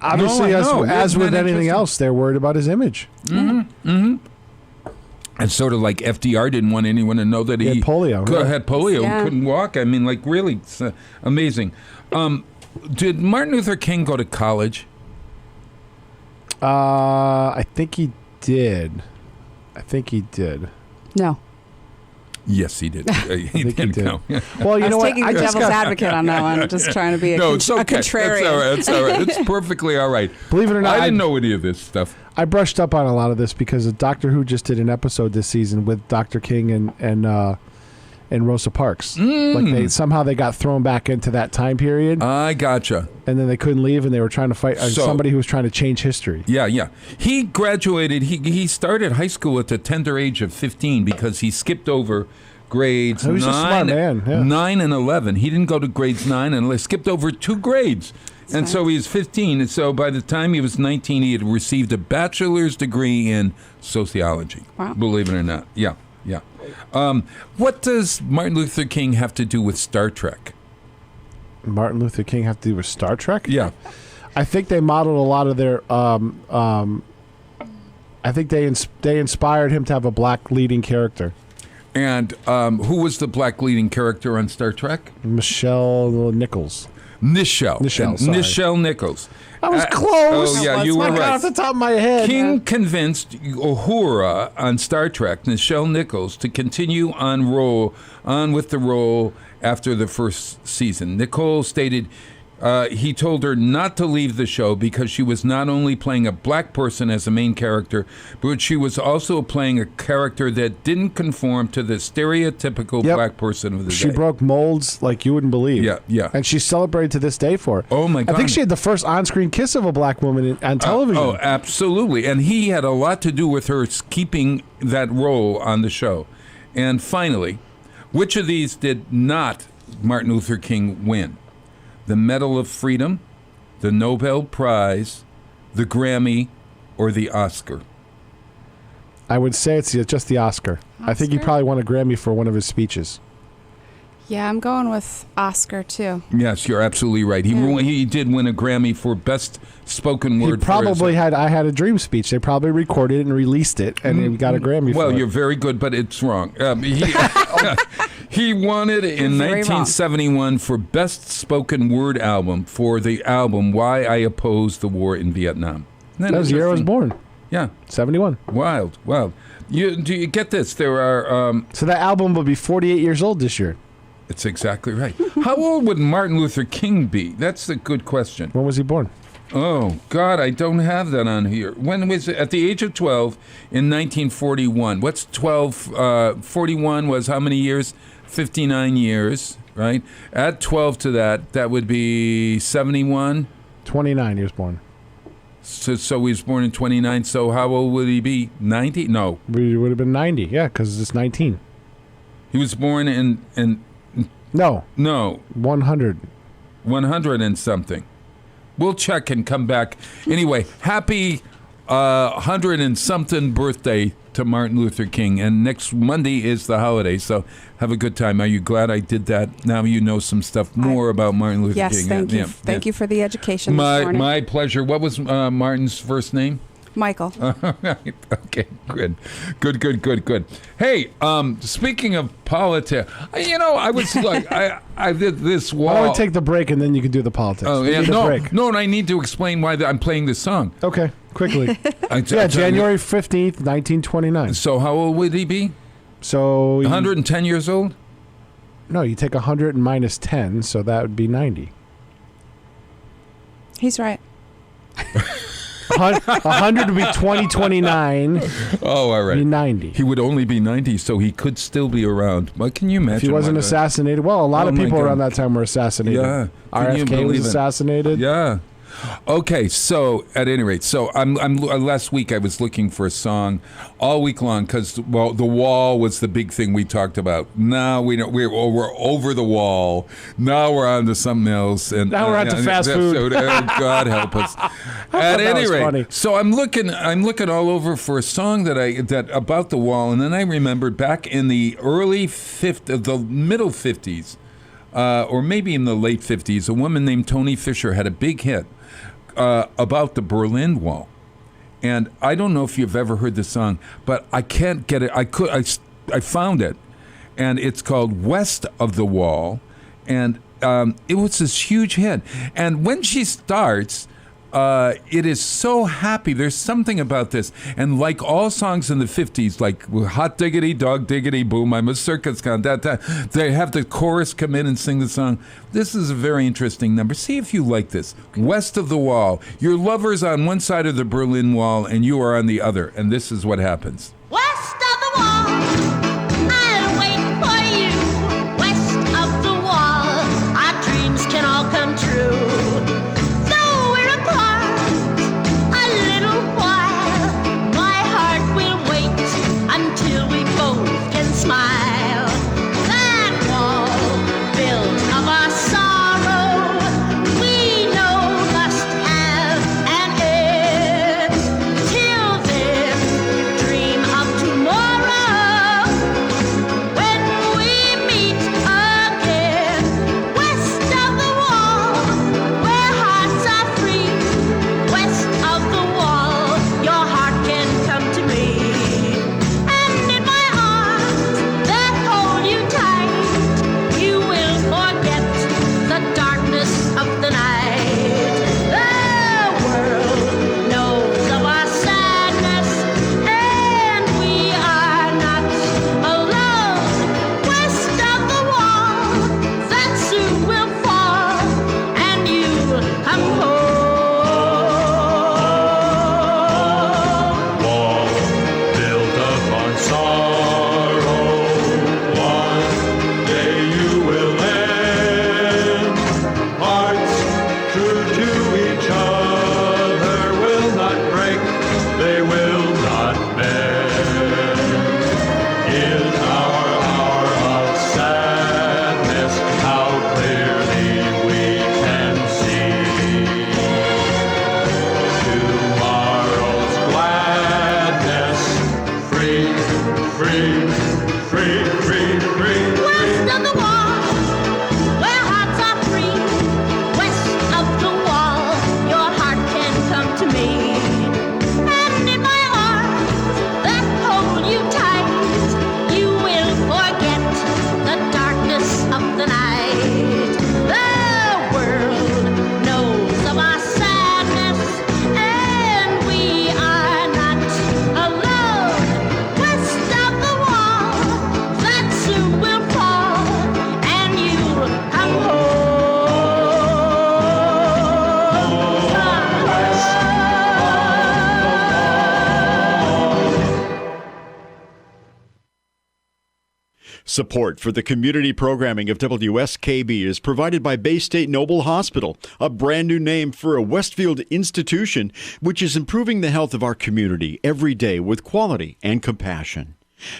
obviously, as with anything else, they're worried about his image. Mm-hmm. Mm-hmm. And sort of like FDR didn't want anyone to know that he had polio. Had polio and couldn't walk. I mean, like really, it's amazing. Did Martin Luther King go to college? I think he did. No. Yes, he did. He did. No. Well, I was taking the devil's advocate on that one, just trying to be a contrarian. It's all right. It's perfectly all right. Believe it or not, I didn't know any of this stuff. I brushed up on a lot of this because Doctor Who just did an episode this season with Dr. King and and Rosa Parks. Like somehow they got thrown back into that time period. I gotcha. And then they couldn't leave, and they were trying to fight somebody who was trying to change history. Yeah. He graduated. He started high school at the tender age of 15 because he skipped over grades He was a smart man, yeah. 9 and 11. He didn't go to grades 9 and skipped over 2 grades. And so he was 15. And so by the time he was 19, he had received a bachelor's degree in sociology. Wow. Believe it or not. Yeah. What does Martin Luther King have to do with Star Trek? Martin Luther King have to do with Star Trek? Yeah. I think they modeled a lot of their. I think they inspired him to have a black leading character. And who was the black leading character on Star Trek? Nichelle Nichols. Nichelle Nichols. I was close. Oh, yeah, you were right. Off the top of my head. King convinced Uhura on Star Trek, Nichelle Nichols, to continue on with the role after the first season. Nicole stated he told her not to leave the show because she was not only playing a black person as a main character, but she was also playing a character that didn't conform to the stereotypical black person of the day. She broke molds like you wouldn't believe. Yeah. And she's celebrated to this day for it. Oh, my God. I think she had the first on-screen kiss of a black woman on television. Oh, absolutely. And he had a lot to do with her keeping that role on the show. And finally, which of these did not Martin Luther King win? The Medal of Freedom, the Nobel Prize, the Grammy, or the Oscar? I would say it's just the Oscar. I think he probably won a Grammy for one of his speeches. Yeah, I'm going with Oscar, too. Yes, you're absolutely right. He did win a Grammy for Best Spoken Word. He probably had I Had a Dream speech. They probably recorded it and released it, and he got a Grammy for it. Well, you're very good, but it's wrong. He won it in 1971 for Best Spoken Word Album for the album Why I Oppose the War in Vietnam. That was the year I was born. Yeah. 71. Wild. Do you get this? There are... so that album will be 48 years old this year. It's exactly right. How old would Martin Luther King be? That's a good question. When was he born? Oh, God, I don't have that on here. When was it? At the age of 12 in 1941. What's 12? 41 was how many years? 59 years, right? Add 12 to that would be 71? 29 he was born. So he was born in 29. So how old would he be? 90? No. He would have been 90, yeah, because it's 19. He was born in No. 100 and something. We'll check and come back. Anyway, happy 100 and something birthday to Martin Luther King. And next Monday is the holiday, so have a good time. Are you glad I did that? Now you know some stuff more about Martin Luther King. Yes, thank you. Thank you for the education this morning. My pleasure. What was Martin's first name? Michael. Okay, good. Hey, speaking of politics, I was like, I did this wall. I want to take the break and then you can do the politics. Oh, yeah, no, and I need to explain why I'm playing this song. Okay, quickly. January 15th, 1929. So how old would he be? So 110 years old? No, you take 100 and minus 10, so that would be 90. He's right. 100 would be 2029. Oh, all right. Be 90. He would only be 90, so he could still be around. What can you imagine? If he wasn't assassinated. Well, a lot of people around that time were assassinated. Yeah. RFK was assassinated. Yeah. Okay, so at any rate, I'm last week I was looking for a song all week long because The Wall was the big thing we talked about. Now we're over the wall. Now we're on to something else, and now we're on to fast food. God help us. At any rate, funny. So I'm looking all over for a song that about the wall, and then I remembered back in the the middle 50s, or maybe in the late 50s, a woman named Toni Fisher had a big hit about the Berlin Wall. And I don't know if you've ever heard the song, but I can't get it. I found it, and it's called West of the Wall, and it was this huge hit. And when she starts, it is so happy. There's something about this. And like all songs in the 50s, like Hot Diggity, Dog Diggity, Boom, I'm a Circus Clown, they have the chorus come in and sing the song. This is a very interesting number. See if you like this. West of the Wall. Your lover's on one side of the Berlin Wall and you are on the other. And this is what happens. West of the wall, I'll wait for you. Support for the community programming of WSKB is provided by Bay State Noble Hospital, a brand new name for a Westfield institution which is improving the health of our community every day with quality and compassion.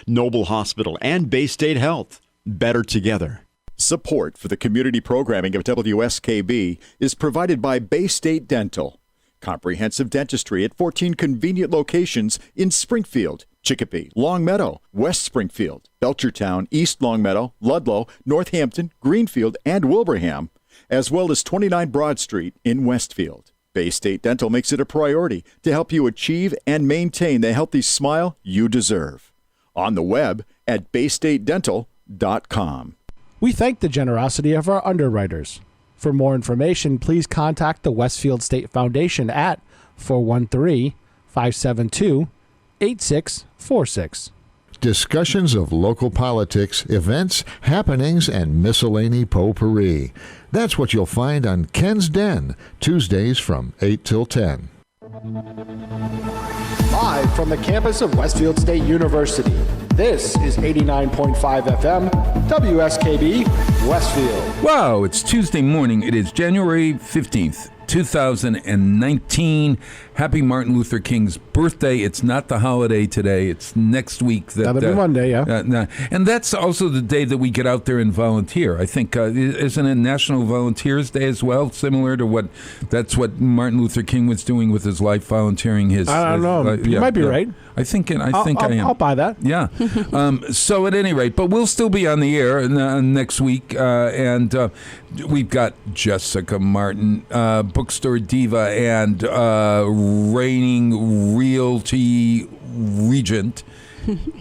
Noble Hospital and Bay State Health, better together. Support for the community programming of WSKB is provided by Bay State Dental. Comprehensive dentistry at 14 convenient locations in Springfield, Chicopee, Longmeadow, West Springfield, Belchertown, East Longmeadow, Ludlow, Northampton, Greenfield, and Wilbraham, as well as 29 Broad Street in Westfield. Bay State Dental makes it a priority to help you achieve and maintain the healthy smile you deserve. On the web at baystatedental.com. We thank the generosity of our underwriters. For more information, please contact the Westfield State Foundation at 413-572-8646. Discussions of local politics, events, happenings, and miscellany potpourri. That's what you'll find on Ken's Den, Tuesdays from 8 till 10. Live from the campus of Westfield State University, this is 89.5 FM, WSKB, Westfield. Wow, it's Tuesday morning. It is January 15th, 2019. Happy Martin Luther King's birthday. It's not the holiday today. It's next week. That'll be Monday, yeah. And that's also the day that we get out there and volunteer. I think, isn't it National Volunteers Day as well? Similar to that's what Martin Luther King was doing with his life, volunteering his... I don't know. You might be right. I think I am. I'll buy that. Yeah. So at any rate, but we'll still be on the air next week. And we've got Jessica Martin, bookstore diva, and reigning realty regent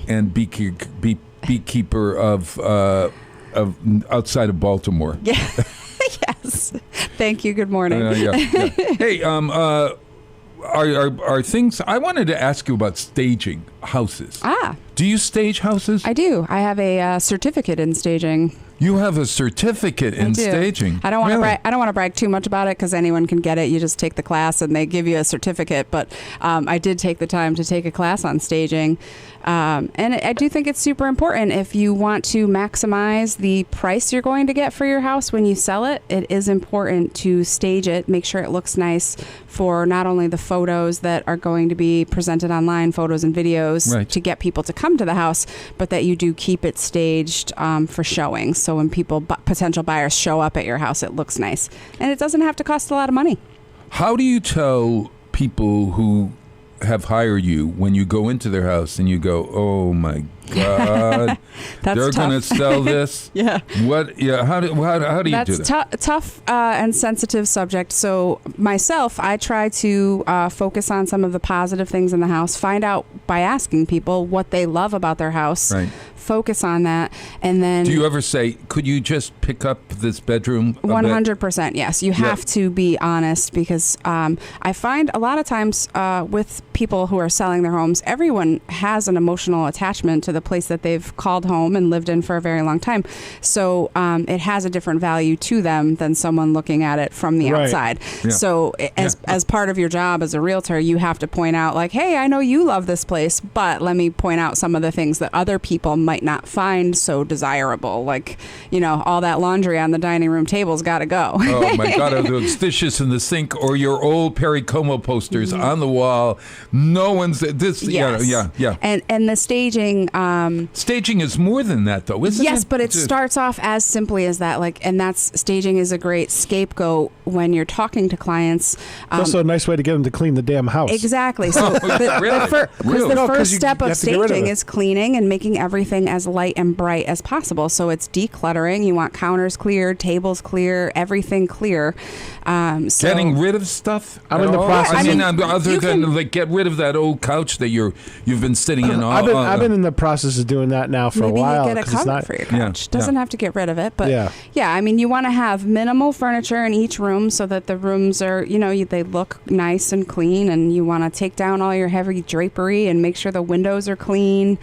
and beekeeper of outside of Baltimore. Yeah. Yes. Thank you. Good morning. Yeah. Hey, are things... I wanted to ask you about staging houses. Do you stage houses? I do. I have a certificate in staging. You have a certificate in staging. I don't want to. I don't want to brag too much about it because anyone can get it. You just take the class and they give you a certificate. But I did take the time to take a class on staging, and I do think it's super important if you want to maximize the price you're going to get for your house when you sell it. It is important to stage it, make sure it looks nice for not only the photos that are going to be presented online, photos and videos to get people to come to the house, but that you do keep it staged for showings. So when potential buyers show up at your house, it looks nice. And it doesn't have to cost a lot of money. How do you tell people who have hired you when you go into their house and you go, oh my God, they're going to sell this? Yeah. What? Yeah. How do you do that? That's tough and sensitive subject. So myself, I try to focus on some of the positive things in the house, find out by asking people what they love about their house. Right. Focus on that, and then... Do you ever say, could you just pick up this bedroom? 100%, yes. You have to be honest because I find a lot of times with people who are selling their homes, everyone has an emotional attachment to the place that they've called home and lived in for a very long time. So it has a different value to them than someone looking at it from the outside. Yeah. So as part of your job as a realtor, you have to point out like, hey, I know you love this place, but let me point out some of the things that other people might not find so desirable, like all that laundry on the dining room table's got to go. Oh my God, are those dishes in the sink or your old Perry Como posters on the wall? No one's this. Yes. Yeah. And the staging. Staging is more than that, though, isn't it? Yes, but it starts off as simply as that. And that's staging is a great scapegoat when you're talking to clients. It's also a nice way to get them to clean the damn house. Exactly. So the first step of staging is cleaning and making everything as light and bright as possible. So it's decluttering. You want counters clear, tables clear, everything clear. Getting rid of stuff. I'm in the process. Other than get rid of that old couch that you've been sitting in. I've been in the process of doing that now for a while. Maybe you get a cover for your couch. Doesn't have to get rid of it, but you want to have minimal furniture in each room so that the rooms are, they look nice and clean, and you want to take down all your heavy drapery and make sure the windows are clean.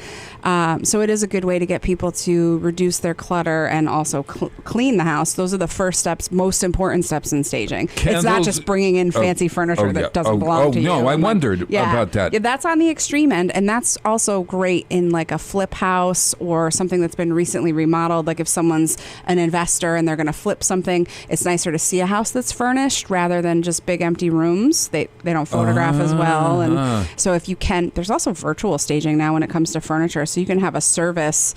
So it is a good way to get people to reduce their clutter and also clean the house. Those are the first steps, most important steps in staging. It's not just bringing in fancy furniture that doesn't belong to you. I wondered about that. Yeah, that's on the extreme end, and that's also great in like a flip house or something that's been recently remodeled. Like if someone's an investor and they're going to flip something, it's nicer to see a house that's furnished rather than just big empty rooms. They don't photograph as well, and so if you can, there's also virtual staging now when it comes to furniture. So you can have a service,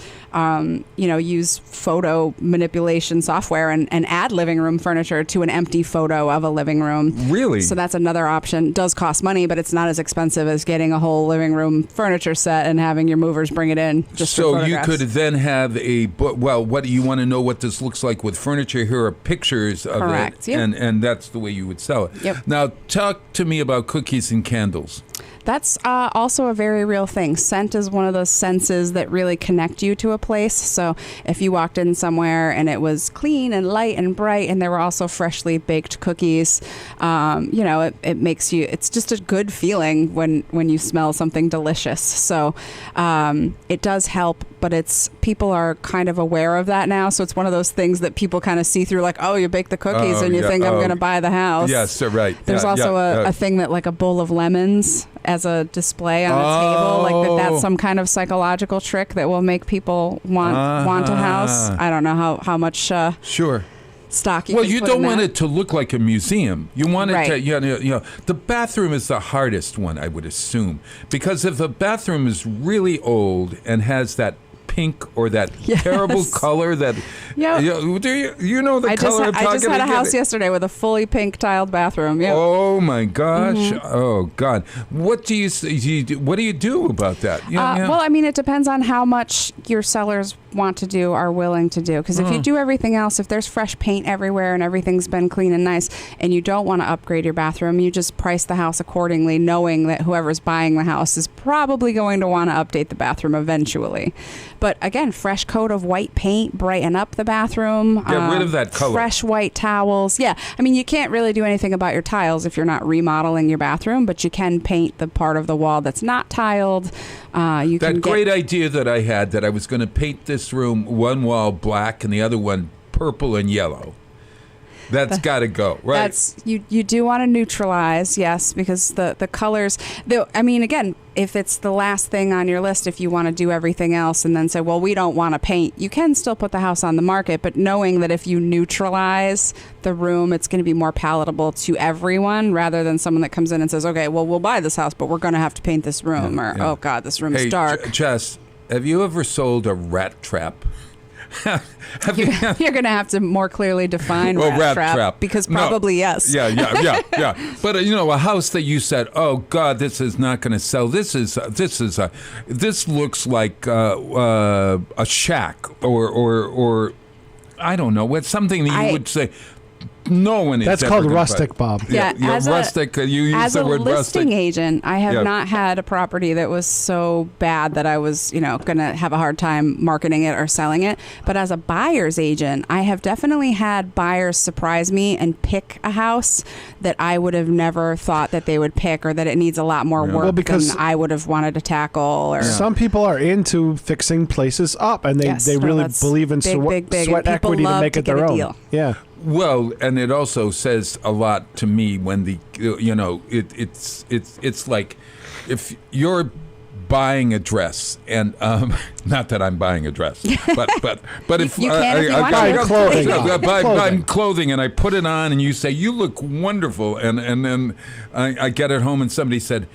use photo manipulation software and add living room furniture to an empty photo of a living room. Really? So that's another option. It does cost money, but it's not as expensive as getting a whole living room furniture set and having your movers bring it in. So you could then have what do you want to know what this looks like with furniture? Here are pictures of it. Yep. And that's the way you would sell it. Yep. Now, talk to me about cookies and candles. That's also a very real thing. Scent is one of those senses that really connect you to a place. So if you walked in somewhere and it was clean and light and bright and there were also freshly baked cookies, it makes you, it's just a good feeling when you smell something delicious. So it does help, but people are kind of aware of that now. So it's one of those things that people kind of see through, like, oh, you bake the cookies and you think I'm going to buy the house. Yes, right. There's also a thing that like a bowl of lemons as a display on a table, like that's some kind of psychological trick that will make people want a house. I don't know how much sure stock you well can you put don't in want that. it to look like a museum. You want it Right. to the bathroom is the hardest one, I would assume, because if a bathroom is really old and has that pink or that terrible color that you know the color I'm talking I just had a about? house yesterday with a fully pink tiled bathroom. Yep. Oh my gosh. Oh God. What do you do about that? Well, I mean, it depends on how much your sellers want to do, are willing to do. Because if you do everything else, if there's fresh paint everywhere and everything's been clean and nice, and you don't want to upgrade your bathroom, you just price the house accordingly, knowing that whoever's buying the house is probably going to want to update the bathroom eventually. But again, fresh coat of white paint, brighten up the bathroom. Get rid of that color. Fresh white towels. Yeah. I mean, you can't really do anything about your tiles if you're not remodeling your bathroom, but you can paint the part of the wall that's not tiled. Great idea that I had, that I was going to paint this room one wall black and the other one purple and yellow. That's got to go, right? That's you do want to neutralize, yes, because the colors. I mean, again, if it's the last thing on your list, if you want to do everything else and then say, well, we don't want to paint, you can still put the house on the market, but knowing that if you neutralize the room, it's going to be more palatable to everyone rather than someone that comes in and says, okay, well, we'll buy this house, but we're going to have to paint this room, oh God, this room is dark. Jess, have you ever sold a rat trap? You're going to have to more clearly define rat trap because probably yes. Yeah. But a house that you said, oh God, this is not going to sell. This looks like a shack or I don't know. It's something that you would say. No one is. That's called rustic, Bob. Yeah, rustic. You use the word rustic. As a listing agent, I have not had a property that was so bad that I was, going to have a hard time marketing it or selling it. But as a buyer's agent, I have definitely had buyers surprise me and pick a house that I would have never thought that they would pick, or that it needs a lot more work than I would have wanted to tackle. Or some people are into fixing places up, and they really believe in sweat equity to make it their own. Deal. Yeah. Well, and it also says a lot to me when it's like if you're buying a dress, and not that I'm buying a dress, but if I'm clothing and I put it on and you say you look wonderful, and then I get it home and somebody said,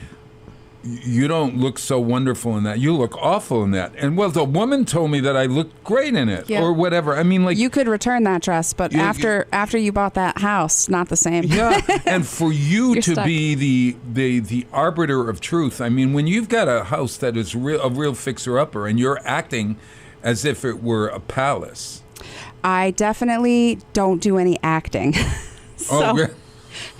you don't look so wonderful in that. You look awful in that. And the woman told me that I looked great in it, or whatever. I mean, like, you could return that dress, but after you bought that house, not the same. Yeah, and for you to stuck. Be the arbiter of truth. I mean, when you've got a house that is a real fixer-upper, and you're acting as if it were a palace. I definitely don't do any acting.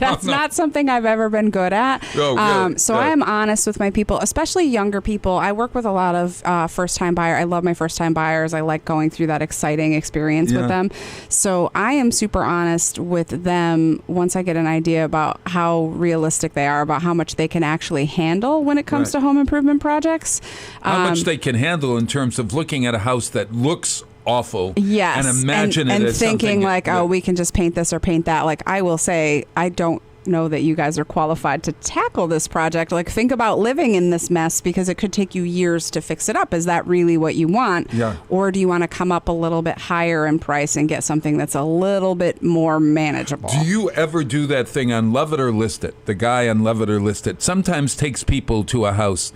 That's not something I've ever been good at. Oh, really? So I am honest with my people, especially younger people. I work with a lot of first-time buyers. I love my first-time buyers. I like going through that exciting experience with them. So I am super honest with them once I get an idea about how realistic they are, about how much they can actually handle when it comes to home improvement projects. How much they can handle in terms of looking at a house that looks awful. Yes. And imagine it and as thinking something, like, oh, we can just paint this or paint that. Like, I will say, I don't know that you guys are qualified to tackle this project. Like, think about living in this mess because it could take you years to fix it up. Is that really what you want? Yeah. Or do you want to come up a little bit higher in price and get something that's a little bit more manageable? Do you ever do that thing on Love It or List It? The guy on Love It or List It sometimes takes people to a house.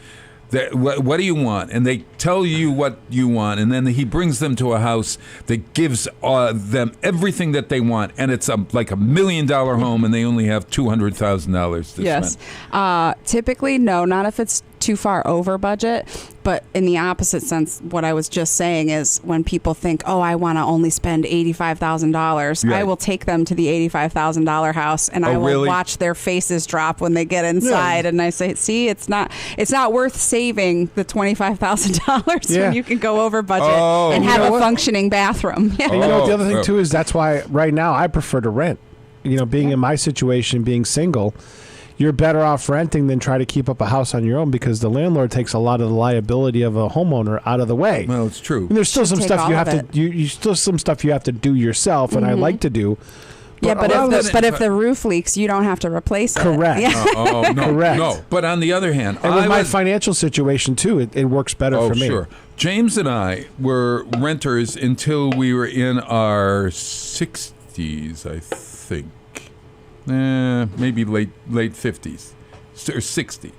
What do you want? And they tell you what you want, and then he brings them to a house that gives them everything that they want, and it's like $1 million home, and they only have $200,000 to spend. Typically, no, not if it's too far over budget. But in the opposite sense, what I was just saying is when people think, oh, I want to only spend $85,000, I will take them to the $85,000 house, and I will watch their faces drop when they get inside, and I say, see, it's not worth saving the $25,000 when you can go over budget and have a functioning bathroom. And you know what the other thing too is that's why right now I prefer to rent. You know, being in my situation, being single, you're better off renting than try to keep up a house on your own because the landlord takes a lot of the liability of a homeowner out of the way. Well, it's true. And there's still some stuff you have to you still some stuff you have to do yourself, and I like to do. But if the roof leaks, you don't have to replace it. Correct. Yeah. No, correct. No. But on the other hand, and with my financial situation too, it works better for me. Sure. James and I were renters until we were in our 60s, I think. Maybe late 50s or 60.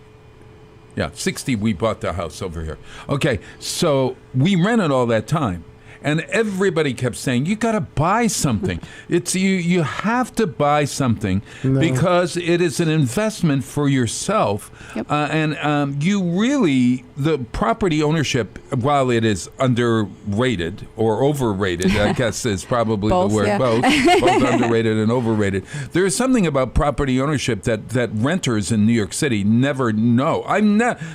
Yeah, 60 we bought the house over here. Okay, so we rented all that time. And everybody kept saying, you got to buy something. It's you have to buy something because it is an investment for yourself. Yep. And you really, the property ownership, while it is underrated or overrated, I guess is probably both, the word, both underrated and overrated. There is something about property ownership that renters in New York City never know.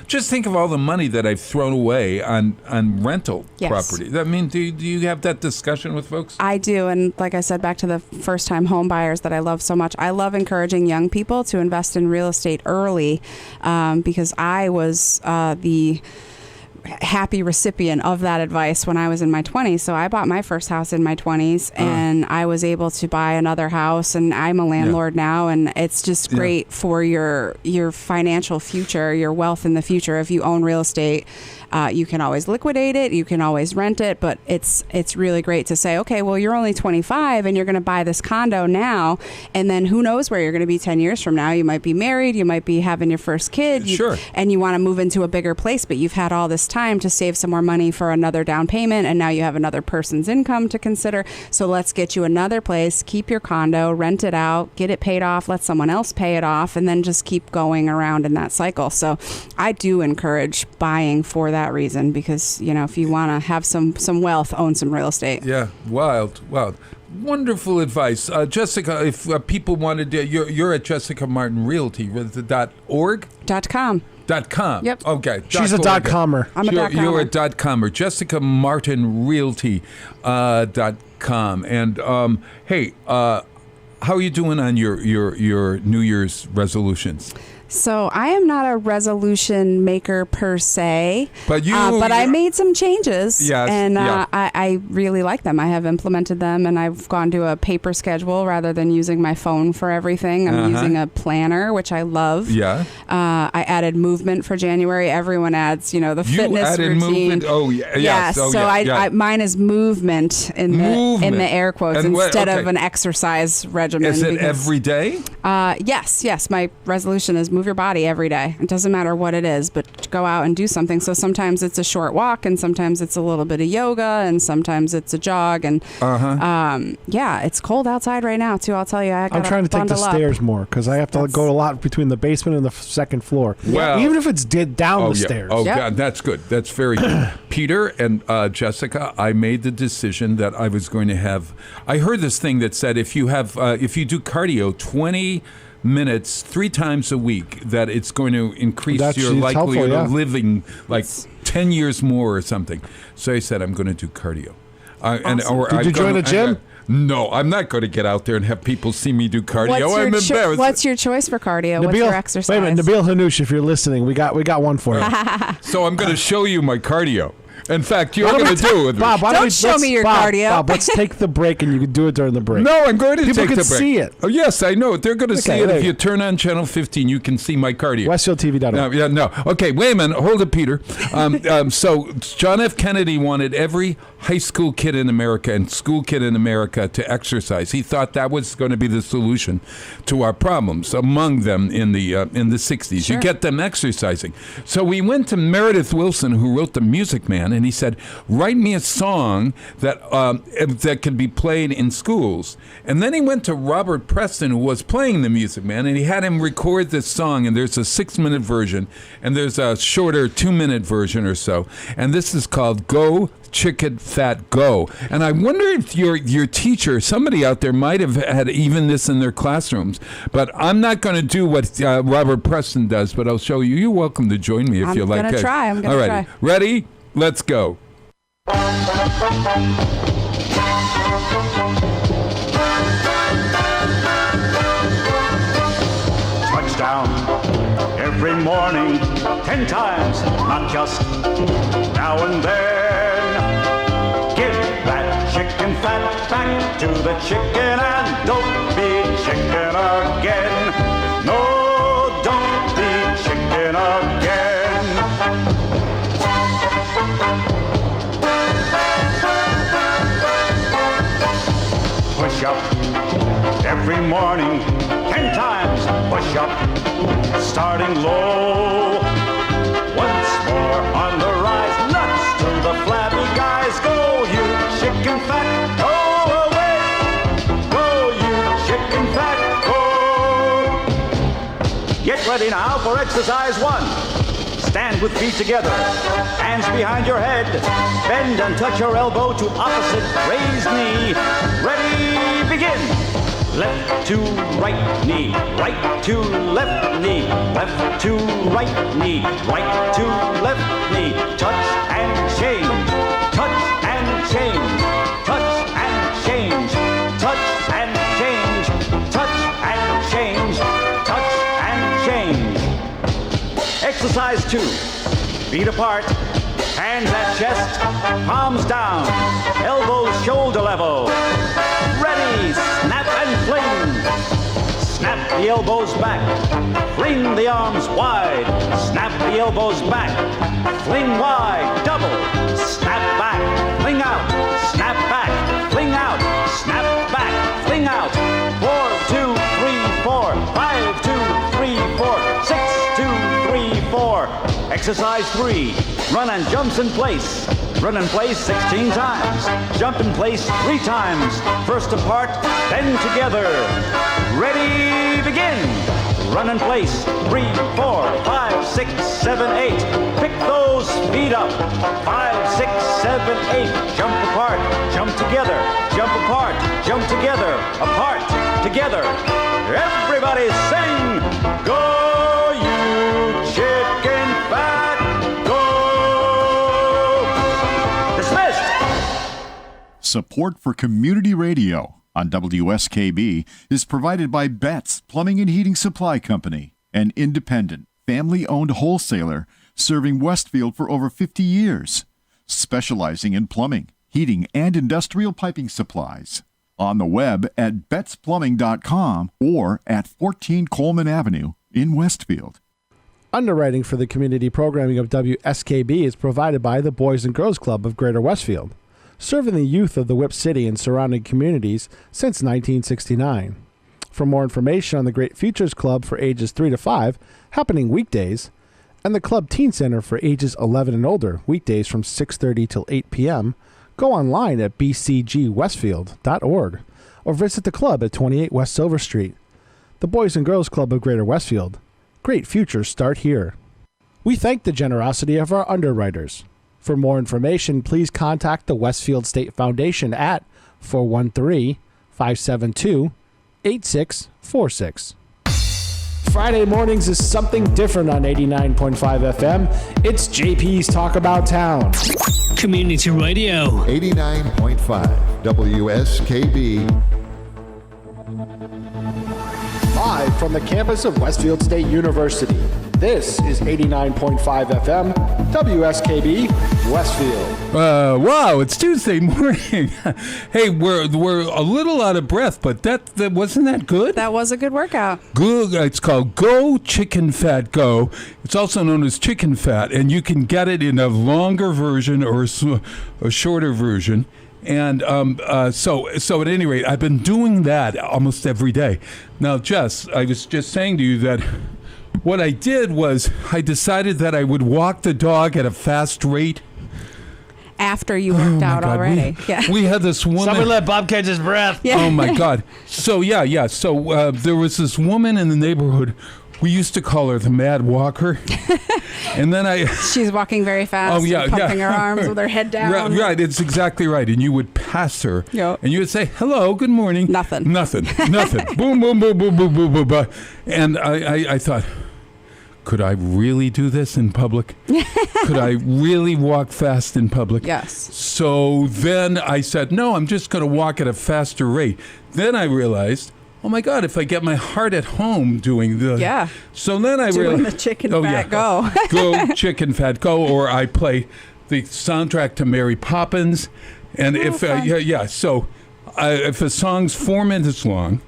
Just think of all the money that I've thrown away on rental property. I mean, do you have that discussion with folks? I do. And like I said, back to the first-time home buyers that I love so much, I love encouraging young people to invest in real estate early because I was the happy recipient of that advice when I was in my 20s. So I bought my first house in my 20s and I was able to buy another house, and I'm a landlord now, and it's just great for your financial future, your wealth in the future. If you own real estate, you can always liquidate it, you can always rent it, but it's really great to say, okay, well, you're only 25 and you're going to buy this condo now, and then who knows where you're going to be 10 years from now. You might be married, you might be having your first kid, and you want to move into a bigger place, but you've had all this time to save some more money for another down payment, and now you have another person's income to consider. So let's get you another place, keep your condo, rent it out, get it paid off, let someone else pay it off, and then just keep going around in that cycle. So I do encourage buying for that reason because, you know, if you want to have some wealth, own some real estate. Yeah, wild. Wonderful advice. Jessica, if people wanted to, you're at Jessica Martin Realty, .org? .com. .com. Yep. Okay. She's a .comer. I'm a .comer. You're a .comer. Jessica Martin Realty .com. And hey, how are you doing on your New Year's resolutions? So I am not a resolution maker per se, but I made some changes, and yeah. I really like them. I have implemented them, and I've gone to a paper schedule rather than using my phone for everything. I'm using a planner, which I love. Yeah. I added movement for January. Everyone adds, the fitness routine. Movement. Oh yeah. Yes. Mine is movement in the air quotes instead of an exercise regimen. Is it every day? Yes. My resolution is move your body every day. It doesn't matter what it is, but go out and do something. So sometimes it's a short walk, and sometimes it's a little bit of yoga, and sometimes it's a jog. And it's cold outside right now too. I'll tell you, I'm trying to take the stairs more because I have to go a lot between the basement and the second floor. Well, even if it's down the stairs. Oh, God, that's good. That's very good. Peter and Jessica, I made the decision that I was going to have. I heard this thing that said if you do cardio 20 minutes 3 times a week, that it's going to increase your It's likelihood helpful, of living like 10 years more or something. So I said, I'm going to do cardio. Did you join a gym? No, I'm not going to get out there and have people see me do cardio. I'm embarrassed. What's your choice for cardio? What's your exercise? Wait a minute, Nabil Hanoush, if you're listening, we got one for you. So I'm going to show you my cardio. In fact, you're going to do it. Bob, don't show me your cardio. Bob, let's take the break, and you can do it during the break. No, I'm going to take the break. People can see it. Oh, yes, I know. They're going to see it. If you turn on Channel 15, you can see my cardio. WestfieldTV.org. No. Okay, wait a minute. Hold it, Peter. So John F. Kennedy wanted every high school kid in America and school kid in America to exercise. He thought that was going to be the solution to our problems, among them in the 60s. Sure. You get them exercising. So we went to Meredith Willson, who wrote The Music Man, and he said, write me a song that can be played in schools. And then he went to Robert Preston, who was playing The Music Man, and he had him record this song. And there's a 6-minute version, and there's a shorter 2-minute version or so. And this is called Go Chicken Fat Go. And I wonder if your teacher, somebody out there, might have had even this in their classrooms. But I'm not going to do what Robert Preston does, but I'll show you. You're welcome to join me if you like. I'm going to try. All right. Ready? Let's go. Touchdown every morning, 10 times, not just now and then. Give that chicken fat back to the chicken and don't be chicken again. No, don't be chicken again. Push up every morning, 10 times push up, starting low. Once more on the rise, nuts to the flabby guys. Go, you chicken fat, go away. Go, you chicken fat, go. Get ready now for exercise 1. Stand with feet together, hands behind your head. Bend and touch your elbow to opposite raised knee. Ready, begin. Left to right knee, right to left knee, left to right knee, right to left knee. Touch and change, touch and change, touch and change, touch and change, touch and change, touch and change. Exercise 2. Feet apart, hands at chest, palms down, elbows shoulder level. Ready, snap and fling. Snap the elbows back, fling the arms wide. Snap the elbows back, fling wide, double. Snap back, fling out, snap back, fling out, snap back, fling out. 4, 2, 3, 4, 5, 2, 3, 4, 6, 2, 3, 4. Exercise 3. Run and jumps in place. Run in place 16 times. Jump in place 3 times. First apart, then together. Ready, begin. Run in place 3, 4, 5, 6, 7, 8. Pick those feet up. 5, 6, 7, 8. Jump apart, jump together. Jump apart, jump together. Apart, together. Everybody sing. Go, you chicken fat. Support for community radio on WSKB is provided by Betts Plumbing and Heating Supply Company, an independent, family-owned wholesaler serving Westfield for over 50 years, specializing in plumbing, heating, and industrial piping supplies. On the web at bettsplumbing.com or at 14 Coleman Avenue in Westfield. Underwriting for the community programming of WSKB is provided by the Boys and Girls Club of Greater Westfield, serving the youth of the Whip City and surrounding communities since 1969. For more information on the Great Futures Club for ages 3 to 5, happening weekdays, and the Club Teen Center for ages 11 and older, weekdays from 6:30 till 8 p.m., go online at bcgwestfield.org or visit the club at 28 West Silver Street. The Boys and Girls Club of Greater Westfield. Great futures start here. We thank the generosity of our underwriters. For more information, please contact the Westfield State Foundation at 413-572-8646. Friday mornings is something different on 89.5 FM. It's JP's Talk About Town. Community Radio. 89.5 WSKB. Live from the campus of Westfield State University. This is 89.5 FM, WSKB, Westfield. Wow, it's Tuesday morning. Hey, we're a little out of breath, but that wasn't that good? That was a good workout. Good. It's called Go Chicken Fat Go. It's also known as chicken fat, and you can get it in a longer version or a shorter version. And so at any rate, I've been doing that almost every day. Now, Jess, I was just saying to you that what I did was I decided that I would walk the dog at a fast rate. After you worked out God, already. We had this woman. Somebody let Bob catch his breath. Yeah. Oh, my God. So, yeah. So there was this woman in the neighborhood. We used to call her the Mad Walker. And then She's walking very fast, pumping her arms with her head down. Right, it's exactly right. And you would pass her, and you would say, hello, good morning. Nothing. Boom, boom, boom, boom, boom, boom, boom, boom. And I thought, could I really do this in public? Could I really walk fast in public? Yes. So then I said, no, I'm just going to walk at a faster rate. Then I realized, oh my God, if I get my heart at home doing the... Yeah. So then I doing realized... the chicken fat go. Go chicken fat go, or I play the soundtrack to Mary Poppins. And if a song's 4 minutes long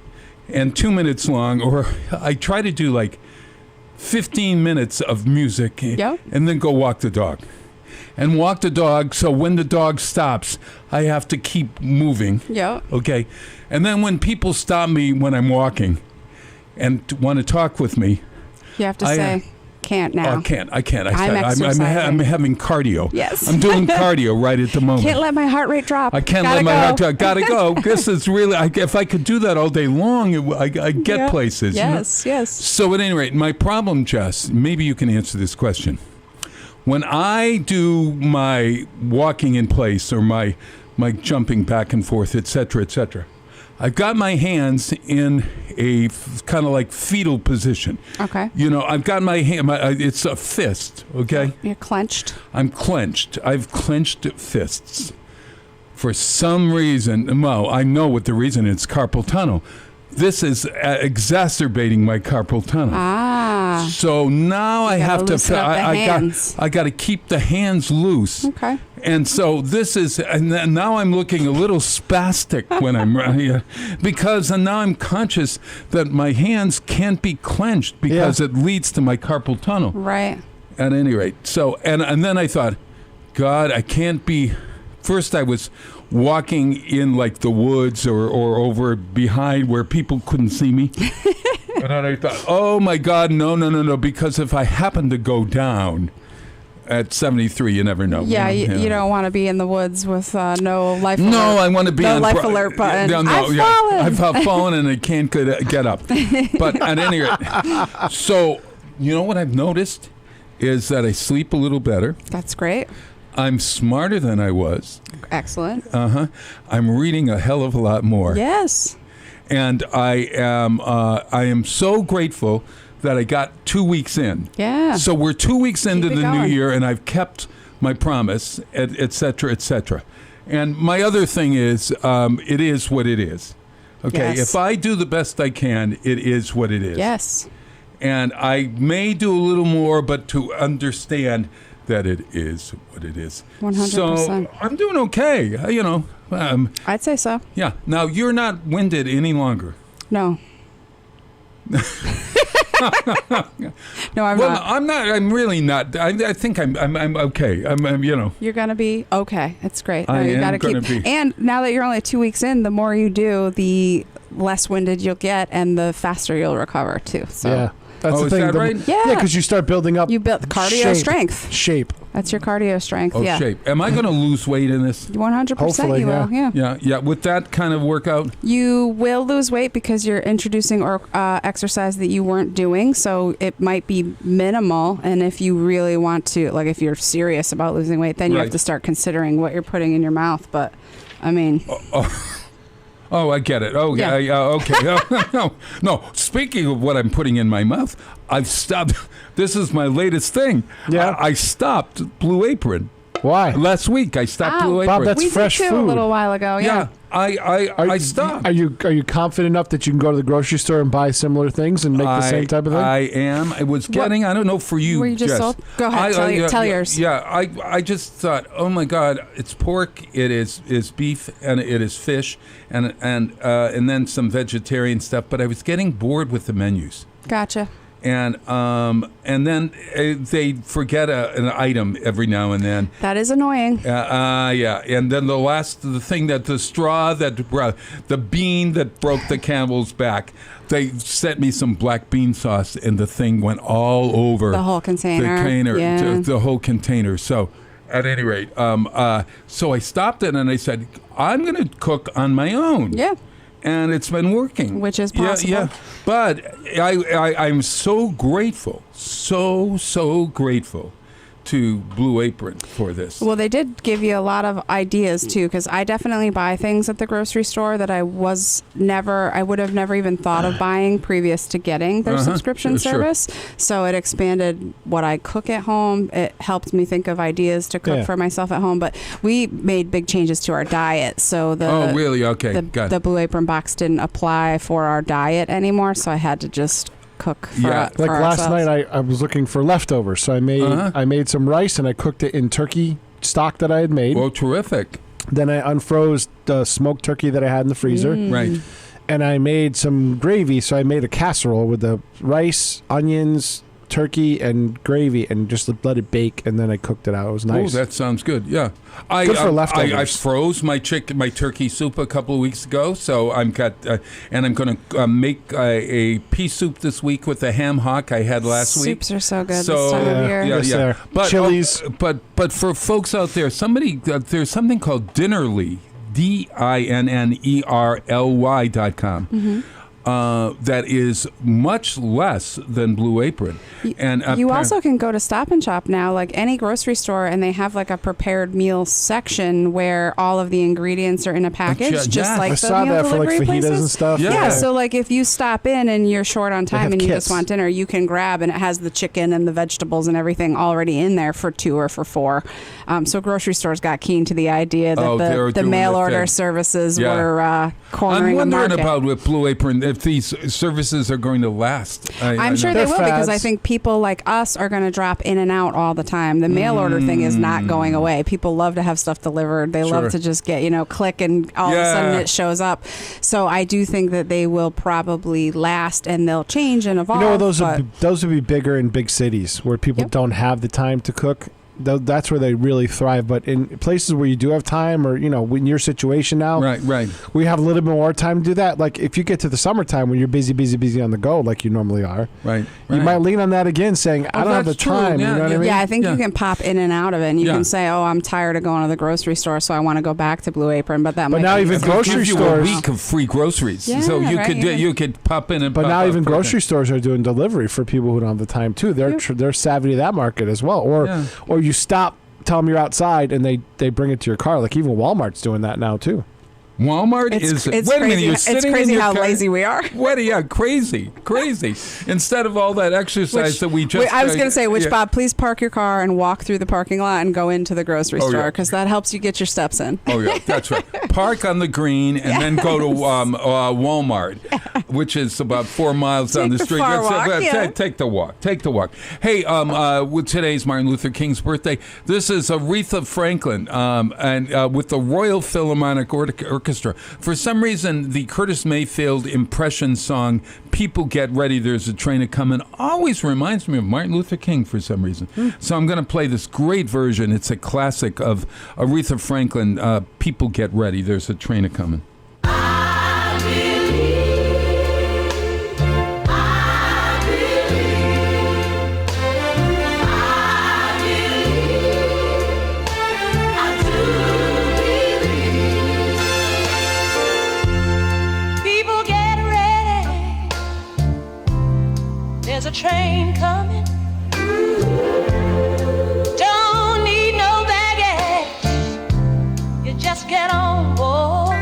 and 2 minutes long, or I try to do like 15 minutes of music and then go walk the dog. And walk the dog, so when the dog stops, I have to keep moving. Yeah. Okay. And then when people stop me when I'm walking and want to talk with me, you have to say, can't now. I can't. I'm having cardio. Yes. I'm doing cardio right at the moment. Can't let my heart rate drop. I can't let my heart drop. Gotta go. This is really, if I could do that all day long, I get places. Yes, yes. So at any rate, my problem, Jess, maybe you can answer this question. When I do my walking in place or my jumping back and forth, et cetera, I've got my hands in a kind of like fetal position. Okay. I've got my hand, it's a fist, okay? You're clenched. I'm clenched. I've clenched fists. For some reason, well, I know what the reason is, carpal tunnel. This is exacerbating my carpal tunnel. Ah. So now I have to. I got to keep the hands loose. Okay. And so this is, and now I'm looking a little spastic when I'm because now I'm conscious that my hands can't be clenched because it leads to my carpal tunnel. Right. At any rate, so and then I thought, God, I can't be. First, I was walking in like the woods or over behind where people couldn't see me. And then I thought, oh my God, no, because if I happen to go down at 73, you never know. Yeah, you don't want to be in the woods with no life alert. No, I want to be no on life alert button. I've fallen and I can't get up. But at any rate, so you know what I've noticed is that I sleep a little better. That's great. I'm smarter than I was. Excellent. I'm reading a hell of a lot more. Yes. And I am so grateful that I got 2 weeks in. Yeah. So we're 2 weeks into the going. new year, and I've kept my promise, et cetera, et cetera. And my other thing is, it is what it is. Okay. Yes. If I do the best I can, it is what it is. Yes. And I may do a little more, but to understand that it is what it is. 100%. So I'm doing okay, I'd say so. Yeah. Now, you're not winded any longer. No. No, I'm well, not. I'm not. I'm really not. I think I'm okay. I'm You're going to be okay. It's great. I you am gotta going to be. And now that you're only 2 weeks in, the more you do, the less winded you'll get and the faster you'll recover, too. So. Yeah. That's the is thing. that right? Yeah. because you start building up. You build cardio strength. Shape. That's your cardio strength. Oh, shape. Am I going to lose weight in this? 100% Hopefully, you will. Yeah. Yeah. With that kind of workout? You will lose weight because you're introducing exercise that you weren't doing. So it might be minimal. And if you really want to, like if you're serious about losing weight, then you have to start considering what you're putting in your mouth. But, I mean... Oh, I get it. Oh, yeah. Okay. No. Speaking of what I'm putting in my mouth, I've stopped. This is my latest thing. Yeah. I stopped Blue Apron. Why? Last week I stopped Blue Apron. Bob, that's we fresh did too food. a little while ago. Yeah. I stopped. Are you confident enough that you can go to the grocery store and buy similar things and make the same type of thing? I am. I was getting. I don't know for you. Were you just Jess. sold? Go ahead. Tell yours. Yeah. I just thought, oh my God, it's pork. It is beef, and it is fish, and then some vegetarian stuff. But I was getting bored with the menus. Gotcha. And then they forget an item every now and then. That is annoying. Yeah. And then the bean that broke the camel's back. They sent me some black bean sauce, and the thing went all over the whole container. The whole container. So, at any rate, so I stopped it and I said, I'm going to cook on my own. Yeah. And it's been working. Which is possible. Yeah. But I'm so grateful, so grateful to Blue Apron for this. Well, they did give you a lot of ideas too, because I definitely buy things at the grocery store that I would have never even thought of buying previous to getting their subscription service. So it expanded what I cook at home. It helped me think of ideas to cook for myself at home. But we made big changes to our diet. So the Blue Apron box didn't apply for our diet anymore. So I had to just cook for last night I was looking for leftovers, so I made some rice and I cooked it in turkey stock that I had made. Oh, terrific. Then I unfroze the smoked turkey that I had in the freezer. Right. And I made some gravy, so I made a casserole with the rice, onions, turkey, and gravy, and just let it bake, and then I cooked it out. It was nice. Oh, that sounds good. Yeah. Good for leftovers. I froze my turkey soup a couple of weeks ago, so I'm going to make a pea soup this week with the ham hock I had last week. Soups are so good this time of year. Yeah. But chilies. But for folks out there, there's something called Dinnerly, DINNERLY.com. Mm-hmm. That is much less than Blue Apron. And you also can go to Stop and Shop now, like any grocery store, and they have like a prepared meal section where all of the ingredients are in a package, just like I saw meal that for like fajitas places. and stuff. Yeah, so like if you stop in and you're short on time and you just want dinner, you can grab, and it has the chicken and the vegetables and everything already in there for 2 or for 4. So grocery stores got keen to the idea that the mail order services were cornering the market. I'm wondering about with Blue Apron if these services are going to last. I'm sure they will, because I think people like us are going to drop in and out all the time. The mail order thing is not going away. People love to have stuff delivered. They love to just get, click and all of a sudden it shows up. So I do think that they will probably last and they'll change and evolve. Those would be bigger in big cities where people don't have the time to cook. That's where they really thrive. But in places where you do have time, or in your situation now, right, we have a little bit more time to do that. Like if you get to the summertime when you're busy on the go, like you normally are, right. You might lean on that again, saying, "I don't have the time." Yeah, you know what I mean? Yeah, I think you can pop in and out of it, and you can say, "Oh, I'm tired of going to the grocery store, so I want to go back to Blue Apron." But now even grocery stores, a week of free groceries, so you could pop in and. But now even grocery stores are doing delivery for people who don't have the time too. They're savvy to that market as well, or you stop. Tell them you're outside, and they bring it to your car. Like even Walmart's doing that now too. Walmart it's wait crazy. a minute, you're sitting it's crazy in your how car. lazy we are. What? Yeah, crazy. Instead of all that exercise that we just. I was going to say, Bob, please park your car and walk through the parking lot and go into the grocery store, because that helps you get your steps in. Oh yeah, that's right. Park on the green and then go to Walmart, which is about 4 miles down the street. Take the walk. Take the walk. Hey, with today's Martin Luther King's birthday, this is Aretha Franklin, and with the Royal Philharmonic Orchestra. For some reason, the Curtis Mayfield impression song "People Get Ready, There's a Train A-Comin" always reminds me of Martin Luther King for some reason. So I'm going to play this great version. It's a classic of Aretha Franklin, "People Get Ready, There's a Train A-Comin'." There's a train coming. Don't need no baggage. You just get on board.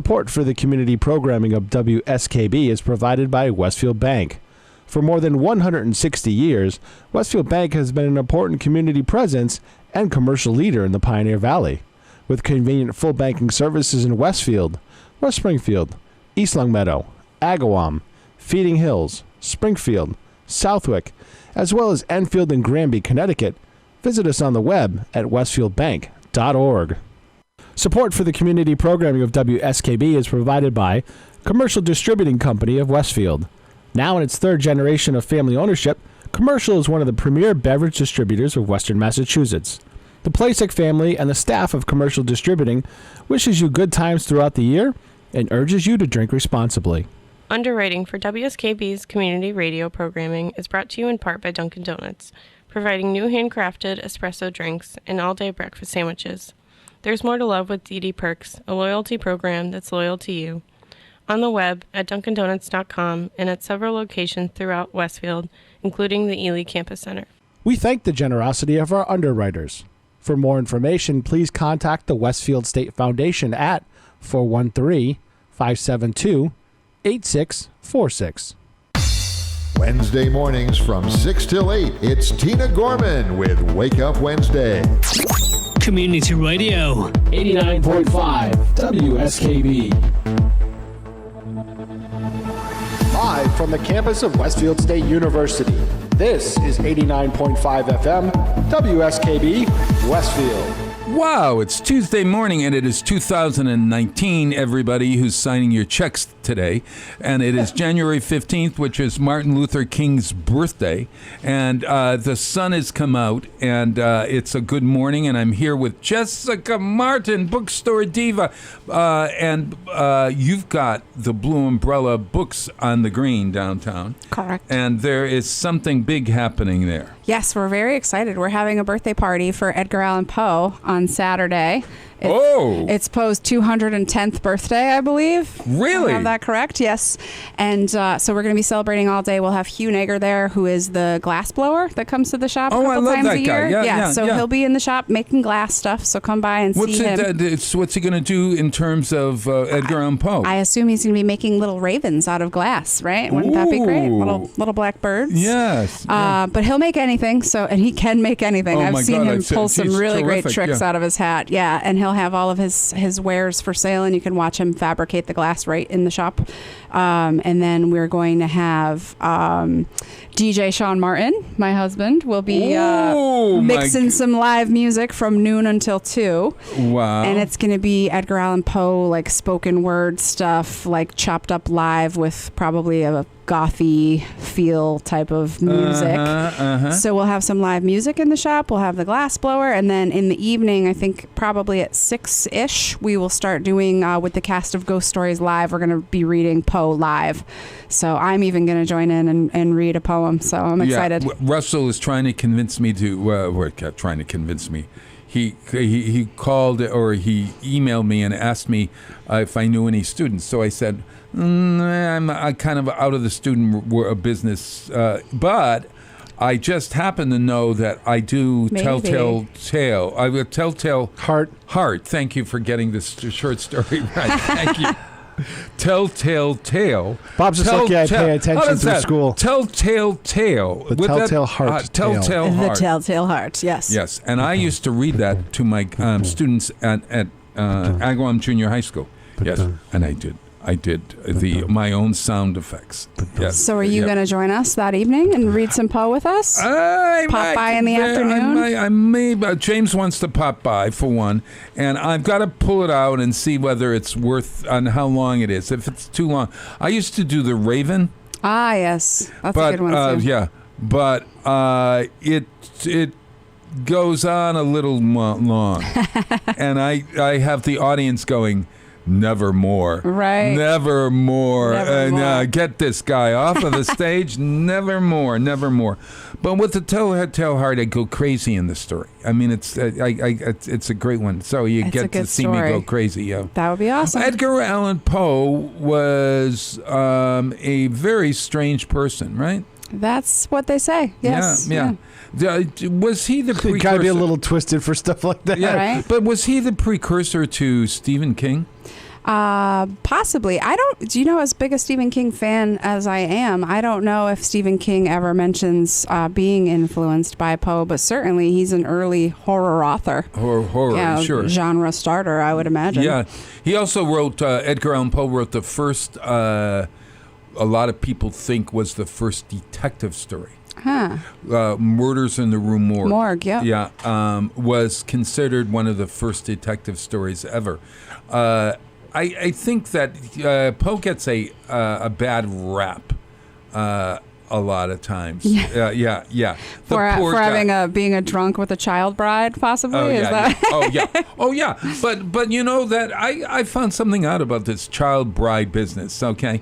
Support for the community programming of WSKB is provided by Westfield Bank. For more than 160 years, Westfield Bank has been an important community presence and commercial leader in the Pioneer Valley. With convenient full banking services in Westfield, West Springfield, East Longmeadow, Agawam, Feeding Hills, Springfield, Southwick, as well as Enfield and Granby, Connecticut, visit us on the web at westfieldbank.org. Support for the community programming of WSKB is provided by Commercial Distributing Company of Westfield. Now in its third generation of family ownership, Commercial is one of the premier beverage distributors of Western Massachusetts. The Plasek family and the staff of Commercial Distributing wishes you good times throughout the year and urges you to drink responsibly. Underwriting for WSKB's community radio programming is brought to you in part by Dunkin' Donuts, providing new handcrafted espresso drinks and all-day breakfast sandwiches. There's more to love with DD Perks, a loyalty program that's loyal to you. On the web at DunkinDonuts.com and at several locations throughout Westfield, including the Ely Campus Center. We thank the generosity of our underwriters. For more information, please contact the Westfield State Foundation at 413-572-8646. Wednesday mornings from 6 till 8, it's Tina Gorman with Wake Up Wednesday. Community Radio. 89.5 WSKB. Live from the campus of Westfield State University, this is 89.5 FM WSKB Westfield. Wow, it's Tuesday morning, and it is 2019, everybody who's signing your checks today. And it is January 15th, which is Martin Luther King's birthday. And the sun has come out, and it's a good morning. And I'm here with Jessica Martin, bookstore diva. And you've got the Blue Umbrella Books on the Green downtown. Correct. And there is something big happening there. Yes, we're very excited. We're having a birthday party for Edgar Allan Poe on Saturday. It's Poe's 210th birthday, I believe. Really? I have that correct? Yes. And so we're going to be celebrating all day. We'll have Hugh Nager there, who is the glass blower that comes to the shop a couple times a year. So he'll be in the shop making glass stuff. So come by and see him. What's he going to do in terms of Edgar Allan Poe? I assume he's going to be making little ravens out of glass, right? Wouldn't that be great? Little black birds. Yes. But he'll make anything. And he can make anything. I've seen him pull some really great tricks out of his hat. Yeah, and he'll have all of his wares for sale, and you can watch him fabricate the glass right in the shop. And then we're going to have DJ Sean Martin, my husband, will be mixing some live music from noon until 2. Wow. And it's going to be Edgar Allan Poe, like spoken word stuff, like chopped up live with probably a gothy feel type of music. So we'll have some live music in the shop. We'll have the glass blower. And then in the evening, I think probably at 6-ish, we will start doing with the cast of Ghost Stories Live. We're going to be reading Poe live. So I'm even going to join in and read a poem. So I'm excited. Russell is trying to convince me to... He called or he emailed me and asked me if I knew any students. So I said, I'm kind of out of the student business, but I just happen to know that I do Telltale Tale. I will Telltale Heart. Thank you for getting this short story right. Thank you. Telltale Tale. Bob's just lucky I pay attention through school. Telltale Tale. The Telltale Heart. Telltale Heart. The Telltale Heart, yes. Yes, and I used to read that to my students at Agawam Junior High School. Yes, and I did my own sound effects. Yes. So are you going to join us that evening and read some Poe with us? Pop by in the afternoon? I may. James wants to pop by for one, and I've got to pull it out and see whether it's worth and how long it is. If it's too long, I used to do The Raven. Ah, yes, that's a good one too. Yeah, but it goes on a little long, and I have the audience going, nevermore. Right. Nevermore. Get this guy off of the stage. Nevermore. But with the Telltale Heart, I go crazy in the story. I mean, it's a great one. So you get to see me go crazy. Yeah. That would be awesome. Edgar Allan Poe was a very strange person, right? That's what they say. Yes. Yeah. Was he the precursor? You gotta be a little twisted for stuff like that. Yeah, right? But was he the precursor to Stephen King? Possibly. Do you know, as big a Stephen King fan as I am, I don't know if Stephen King ever mentions being influenced by Poe, but certainly he's an early horror author. Horror, sure. Genre starter, I would imagine. Yeah. He also wrote, Edgar Allan Poe wrote the first, a lot of people think was the first detective story. Huh. Murders in the Rue Morgue. Morgue, yeah. Yeah, was considered one of the first detective stories ever. I think that Poe gets a bad rap a lot of times. Yeah. For being a drunk with a child bride, possibly. Oh yeah. But you know that I found something out about this child bride business. Okay,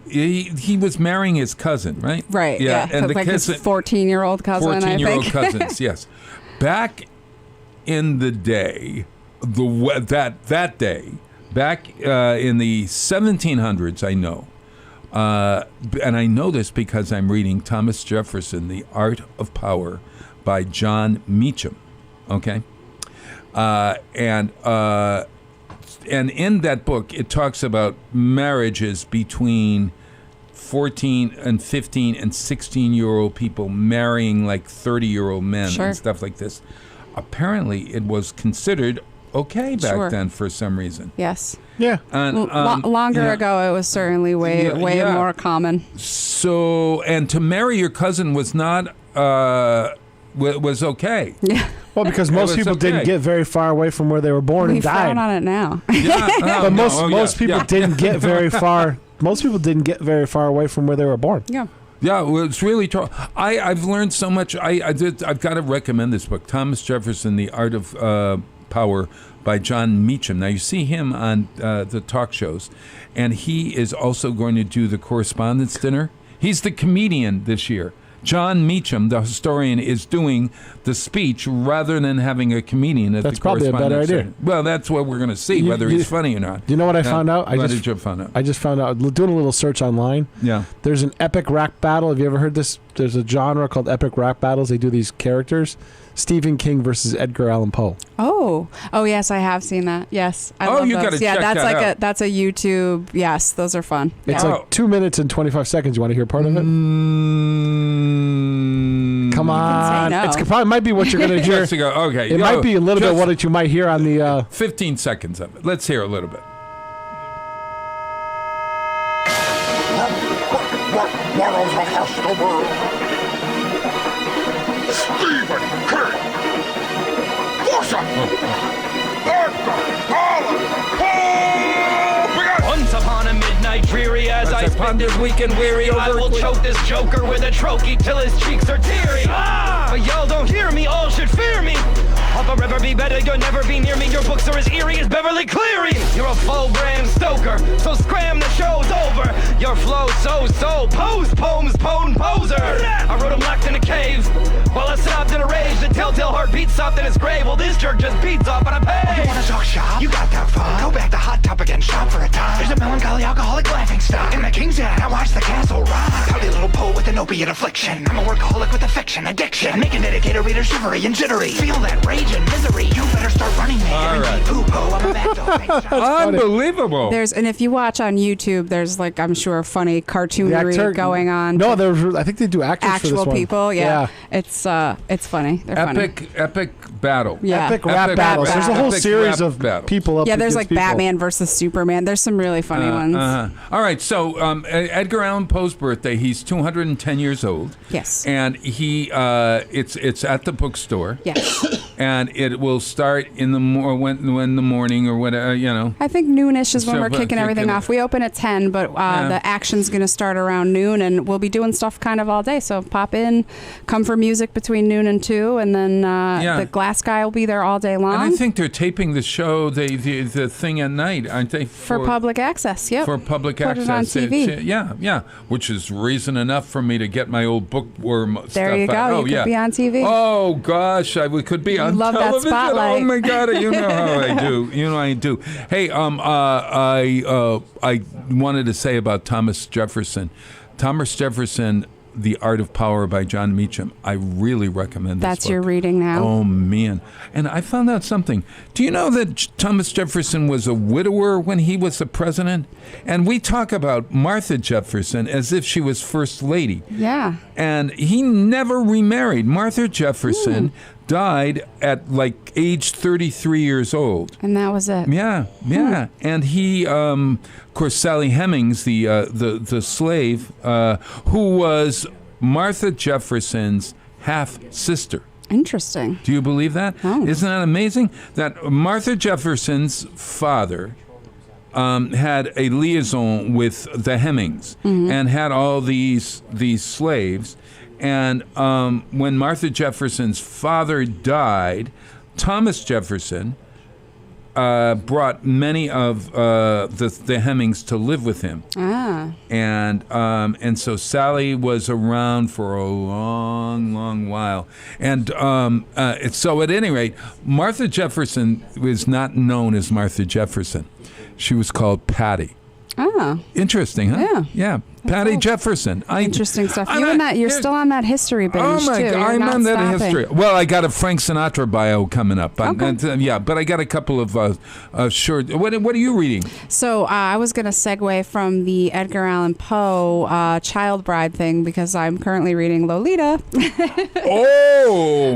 he was marrying his cousin, right? Right. Yeah. And the like cousin, his 14-year-old cousin. 14-year-old cousins. Yes. Back in the day, that day. Back in the 1700s, I know, and I know this because I'm reading Thomas Jefferson, The Art of Power by John Meacham, okay? And in that book, it talks about marriages between 14 and 15 and 16-year-old people marrying like 30-year-old men and stuff like this. Apparently, it was considered okay back then for some reason. Yes. Yeah. And, longer ago, it was certainly way more common. So, and to marry your cousin was not was okay. Yeah. Well, because most people didn't get very far away from where they were born and died. We frown on it now. But most people didn't get very far. Most people didn't get very far away from where they were born. Yeah. Yeah, well, it's really tough. I've learned so much. I've got to recommend this book, Thomas Jefferson, The Art of Power by John Meacham. Now, you see him on the talk shows, and he is also going to do the Correspondence Dinner. He's the comedian this year. John Meacham, the historian, is doing the speech rather than having a comedian at the Correspondence Dinner. That's probably a better idea. Well, that's what we're going to see, whether he's funny or not. You know what I found out? What did you find out? I just found out, doing a little search online. Yeah. There's an epic rap battle. Have you ever heard this? There's a genre called epic rap battles. They do these characters. Stephen King versus Edgar Allan Poe. Oh, yes, I have seen that. Yes, I love you those. got to check that's that like out. that's a YouTube. Yes, those are fun. It's like 2 minutes and 25 seconds. You want to hear part of it? Come on, no. It probably might be what you're going to hear. Okay, it might be a little bit what you might hear on the 15 seconds of it. Let's hear a little bit. What has the world? Stephen King! Once upon a midnight dreary, as I spend this weekend weary, I will choke this joker with a trochee till his cheeks are teary. But y'all don't hear me, all should fear me. I'll forever be better, you'll never be near me. Your books are as eerie as Beverly Cleary. You're a full Bram Stoker, so scram, the show's over. Your flow so pose poems, poser. I wrote them locked in a cave while I sobbed in a rage. The telltale heartbeat soft in his grave. Well, this jerk just beats off on a page. You wanna talk shop? You got that fun. Go back to Hot Topic and shop for a time. There's a melancholy alcoholic laughing stock in the King's Inn. I watch the castle rock. Pouty little poet with an opiate affliction. I'm a workaholic with affection, addiction. Make a dedicated reader shivery and jittery. Feel that rage and misery. You better start running me. All right. Poo-po, I'm a bad dog. Unbelievable. And if you watch on YouTube, there's like, I'm sure, funny cartoonery going on. No, I think they do actors for this one. People. Yeah. It's funny. They're Epic battle. Yeah. Epic rap battles. There's a whole series of people up. Yeah, there's like people. Batman versus Superman. There's some really funny ones. All right, so Edgar Allan Poe's birthday. He's 210 years old. Yes. And he it's at the bookstore. Yes. And it will start in the when the morning or whatever, I think noonish is when we're kicking everything off. We open at 10, but the action's going to start around noon, and we'll be doing stuff kind of all day. So pop in, come for music between noon and 2, and then the glass guy will be there all day long. And I think they're taping the show, the thing at night, aren't they? For public access, yep. For public Put access. It on TV. Yeah. Which is reason enough for me to get my old bookworm stuff out. There you go. You could be on TV. Oh, gosh, we could be on love television. That spotlight. Oh, my God, you know how I do. I do. Hey, I wanted to say about Thomas Jefferson. Thomas Jefferson The Art of Power by John Meacham. I really recommend this That's book. your reading now? Oh, man. And I found out something. Do you know that Thomas Jefferson was a widower when he was the president? And we talk about Martha Jefferson as if she was First Lady. Yeah. And he never remarried. Martha Jefferson died at like age 33 years old. And that was it. Yeah. And he, of course, Sally Hemings, the slave, who was Martha Jefferson's half-sister. Interesting. Do you believe that? Oh. Isn't that amazing? That Martha Jefferson's father had a liaison with the Hemings and had all these slaves. And when Martha Jefferson's father died, Thomas Jefferson brought many of the Hemings to live with him. And so Sally was around for a long while. And so at any rate, Martha Jefferson was not known as Martha Jefferson. She was called Patty. Oh. Interesting, huh? Yeah. Patty Jefferson. Interesting stuff. You're still on that history binge, oh my too. God, I'm on that history. Well, I got a Frank Sinatra bio coming up. Okay. But I got a couple of short. What are you reading? So I was going to segue from the Edgar Allan Poe Child Bride thing because I'm currently reading Lolita.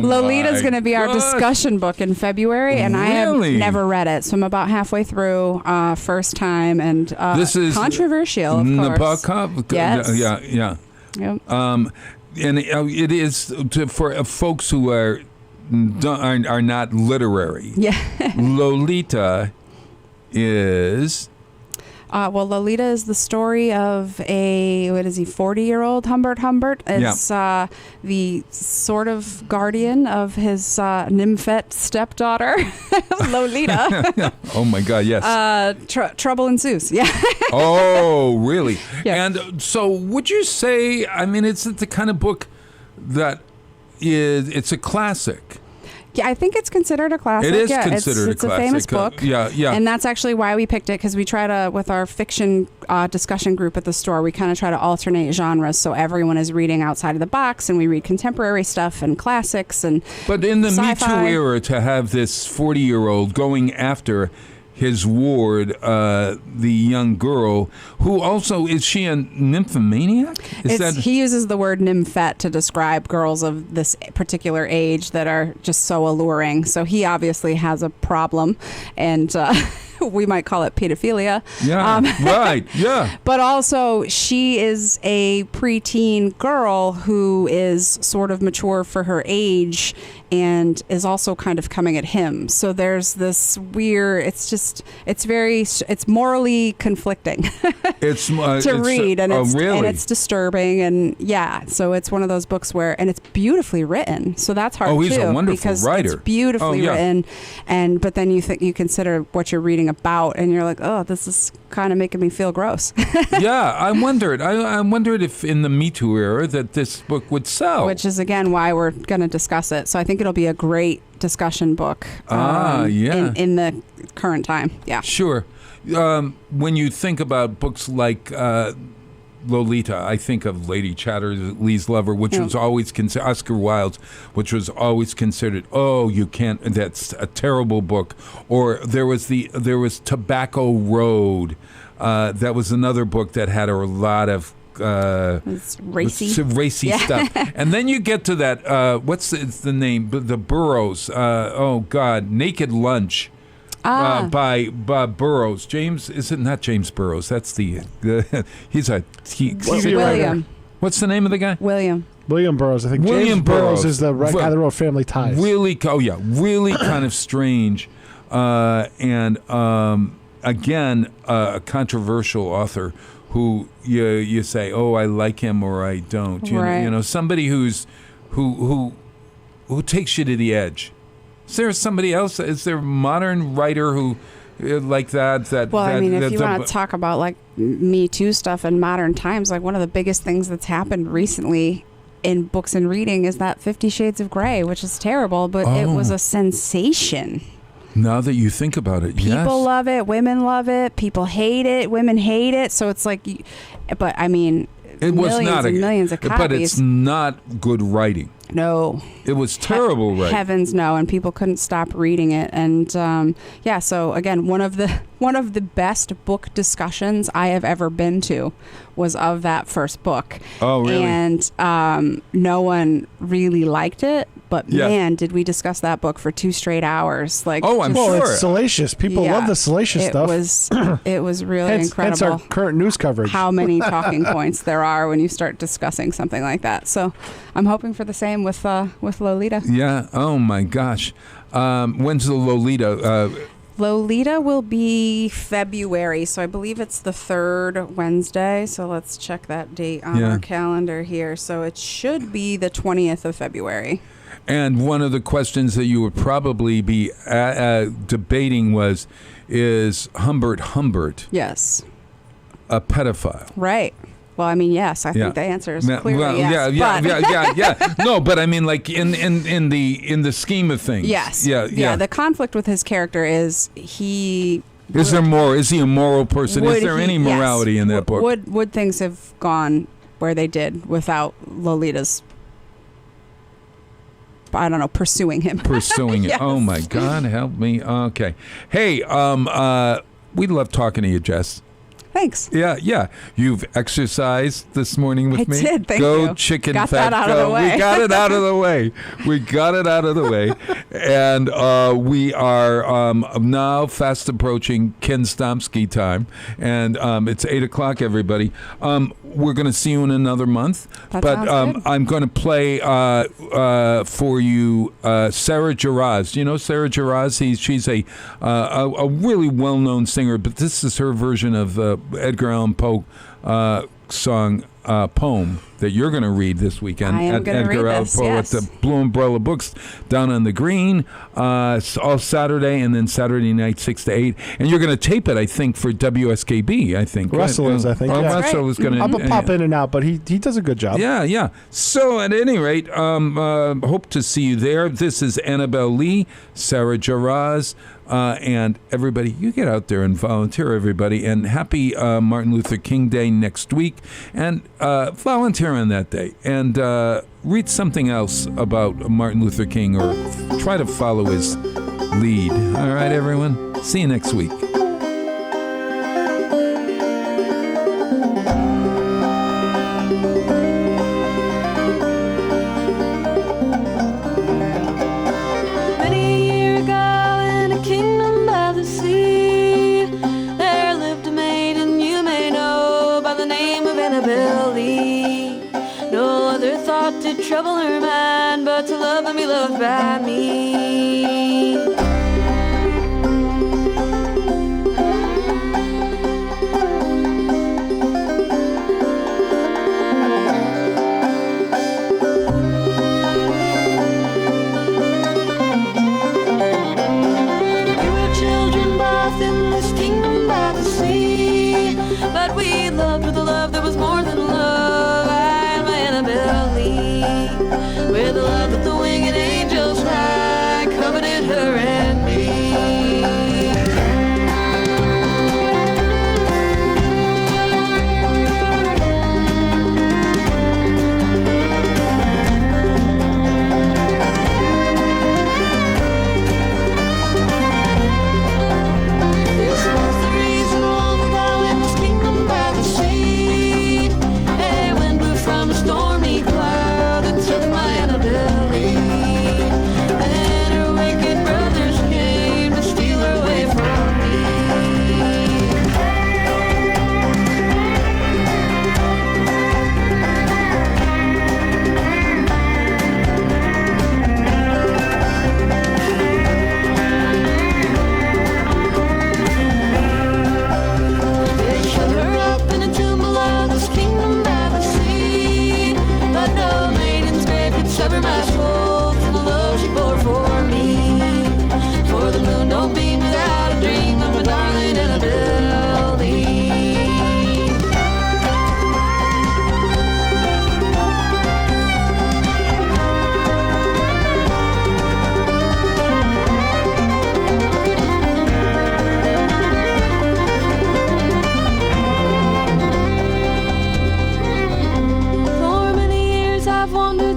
Lolita's going to be our discussion book in February, and I have never read it. So I'm about halfway through, first time, and this is controversial, of course. Nabokov? Yes. Yeah. Yep. And it is for folks who are not literary. Yeah. Lolita is. Lolita is the story of a 40-year-old Humbert Humbert. It's the sort of guardian of his nymphette stepdaughter, Lolita. Oh my God, yes. Trouble ensues. Yeah. Oh, really? Yes. And so would you say, it's the kind of book that it's a classic? Yeah, I think it's considered a classic. It is considered it's a classic. It's a famous book. Yeah. And that's actually why we picked it, because we try to, with our fiction discussion group at the store, we kind of try to alternate genres so everyone is reading outside of the box, and we read contemporary stuff and classics and But in the sci-fi. Me Too era, to have this 40-year-old going after his ward, the young girl, who also, is she a nymphomaniac? He uses the word nymphette to describe girls of this particular age that are just so alluring. So he obviously has a problem, and we might call it pedophilia. Yeah, right, yeah. But also, she is a preteen girl who is sort of mature for her age and is also kind of coming at him. So there's this weird, it's morally conflicting to read, and it's disturbing, and so it's one of those books where, and it's beautifully written, so that's hard too. Oh, he's a wonderful because writer. It's beautifully written, but then you consider what you're reading about, and you're like, oh, this is kind of making me feel gross. Yeah, I wondered if in the Me Too era that this book would sell. Which is, again, why we're going to discuss it. So I think it'll be a great discussion book in the current time. Yeah. Sure. When you think about books like Lolita, I think of Lady Chatterley's Lover, which was always considered, Oscar Wilde's, which was always considered, you can't, that's a terrible book. Or there was Tobacco Road. That was another book that had a lot of it's racy stuff. And then you get to that, what's the name? The Burroughs. Naked Lunch. By Bob Burroughs. James, is it not James Burroughs? That's he's a TV writer. What's the name of the guy? William Burroughs. I think James Burroughs is the guy that wrote Family Ties. Really kind of strange. And again, a controversial author who you say, I like him or I don't. You know, somebody who takes you to the edge. Is there somebody else? Is there a modern writer who like that? If you want to talk about like Me Too stuff in modern times, like one of the biggest things that's happened recently in books and reading is that 50 Shades of Grey, which is terrible, but it was a sensation. Now that you think about it, people love it, women love it, people hate it, women hate it. So it's like, but I mean, It was millions not and millions of copies. But it's not good writing. No. It was terrible writing. Heavens no, and people couldn't stop reading it. And so again, one of the best book discussions I have ever been to was of that first book. Oh, really? And no one really liked it, but Yeah. man, did we discuss that book for 2 straight hours. Like, oh, I'm well, sure. it's salacious. People love the salacious stuff. It was really incredible. Hence our current news coverage. How many talking points there are when you start discussing something like that. So I'm hoping for the same with Lolita. Yeah. Oh my gosh. When's the Lolita? Lolita will be February, so I believe it's the 3rd Wednesday. So let's check that date on our calendar here. So it should be the 20th of February. And one of the questions that you would probably be debating is Humbert Yes. a pedophile? Right. Well, I mean, yes. I think the answer is clearly yes. Yeah. No, but I mean, like in the scheme of things. Yes. Yeah. The conflict with his character is he. Is there more? Is he a moral person? Is there any morality in that book? Would things have gone where they did without Lolita's, I don't know, pursuing him? Pursuing it. Yes. Oh my God, help me. Okay. Hey, we love talking to you, Jess. Thanks. Yeah. You've exercised this morning with me. I did. Thank Go you. chicken Got fat. that out go. of the way. We got it out of the way. And we are now fast approaching Ken Stomsky time, and it's 8:00. Everybody, we're going to see you in another month. That but sounds good. I'm going to play for you Sarah Jaraz. You know Sarah Jaraz? She's a really well-known singer, but this is her version of Edgar Allan Poe song poem that you're going to read this weekend I am at gonna Edgar read Allan this, Poe yes. at the Blue Umbrella Books down on the Green all Saturday, and then Saturday night 6 to 8. And you're going to tape it, I think, for WSKB. I think Russell is, I think. Oh, Yeah. Russell is going to. I'll pop in and out, but he does a good job. Yeah. So at any rate, hope to see you there. This is Annabelle Lee, Sarah Jaraz, and everybody. You get out there and volunteer, everybody. And happy Martin Luther King Day next week. And volunteer on that day. And read something else about Martin Luther King, or try to follow his lead. All right, everyone. See you next week. Many years ago in a kingdom by the sea, there lived a maiden you may know by the name of Annabelle Lee. No other thought to trouble her mind but to love and be loved by me. We were children both in this kingdom by the sea, but we loved with a love that was more than love. I am Annabelle Lee, with a love that the winged angels fly, coveted her and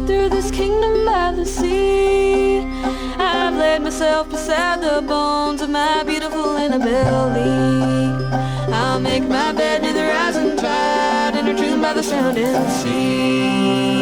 through this kingdom by the sea. I've laid myself beside the bones of my beautiful Annabelle. I'll make my bed near the rising tide, entertained by the sounding sea.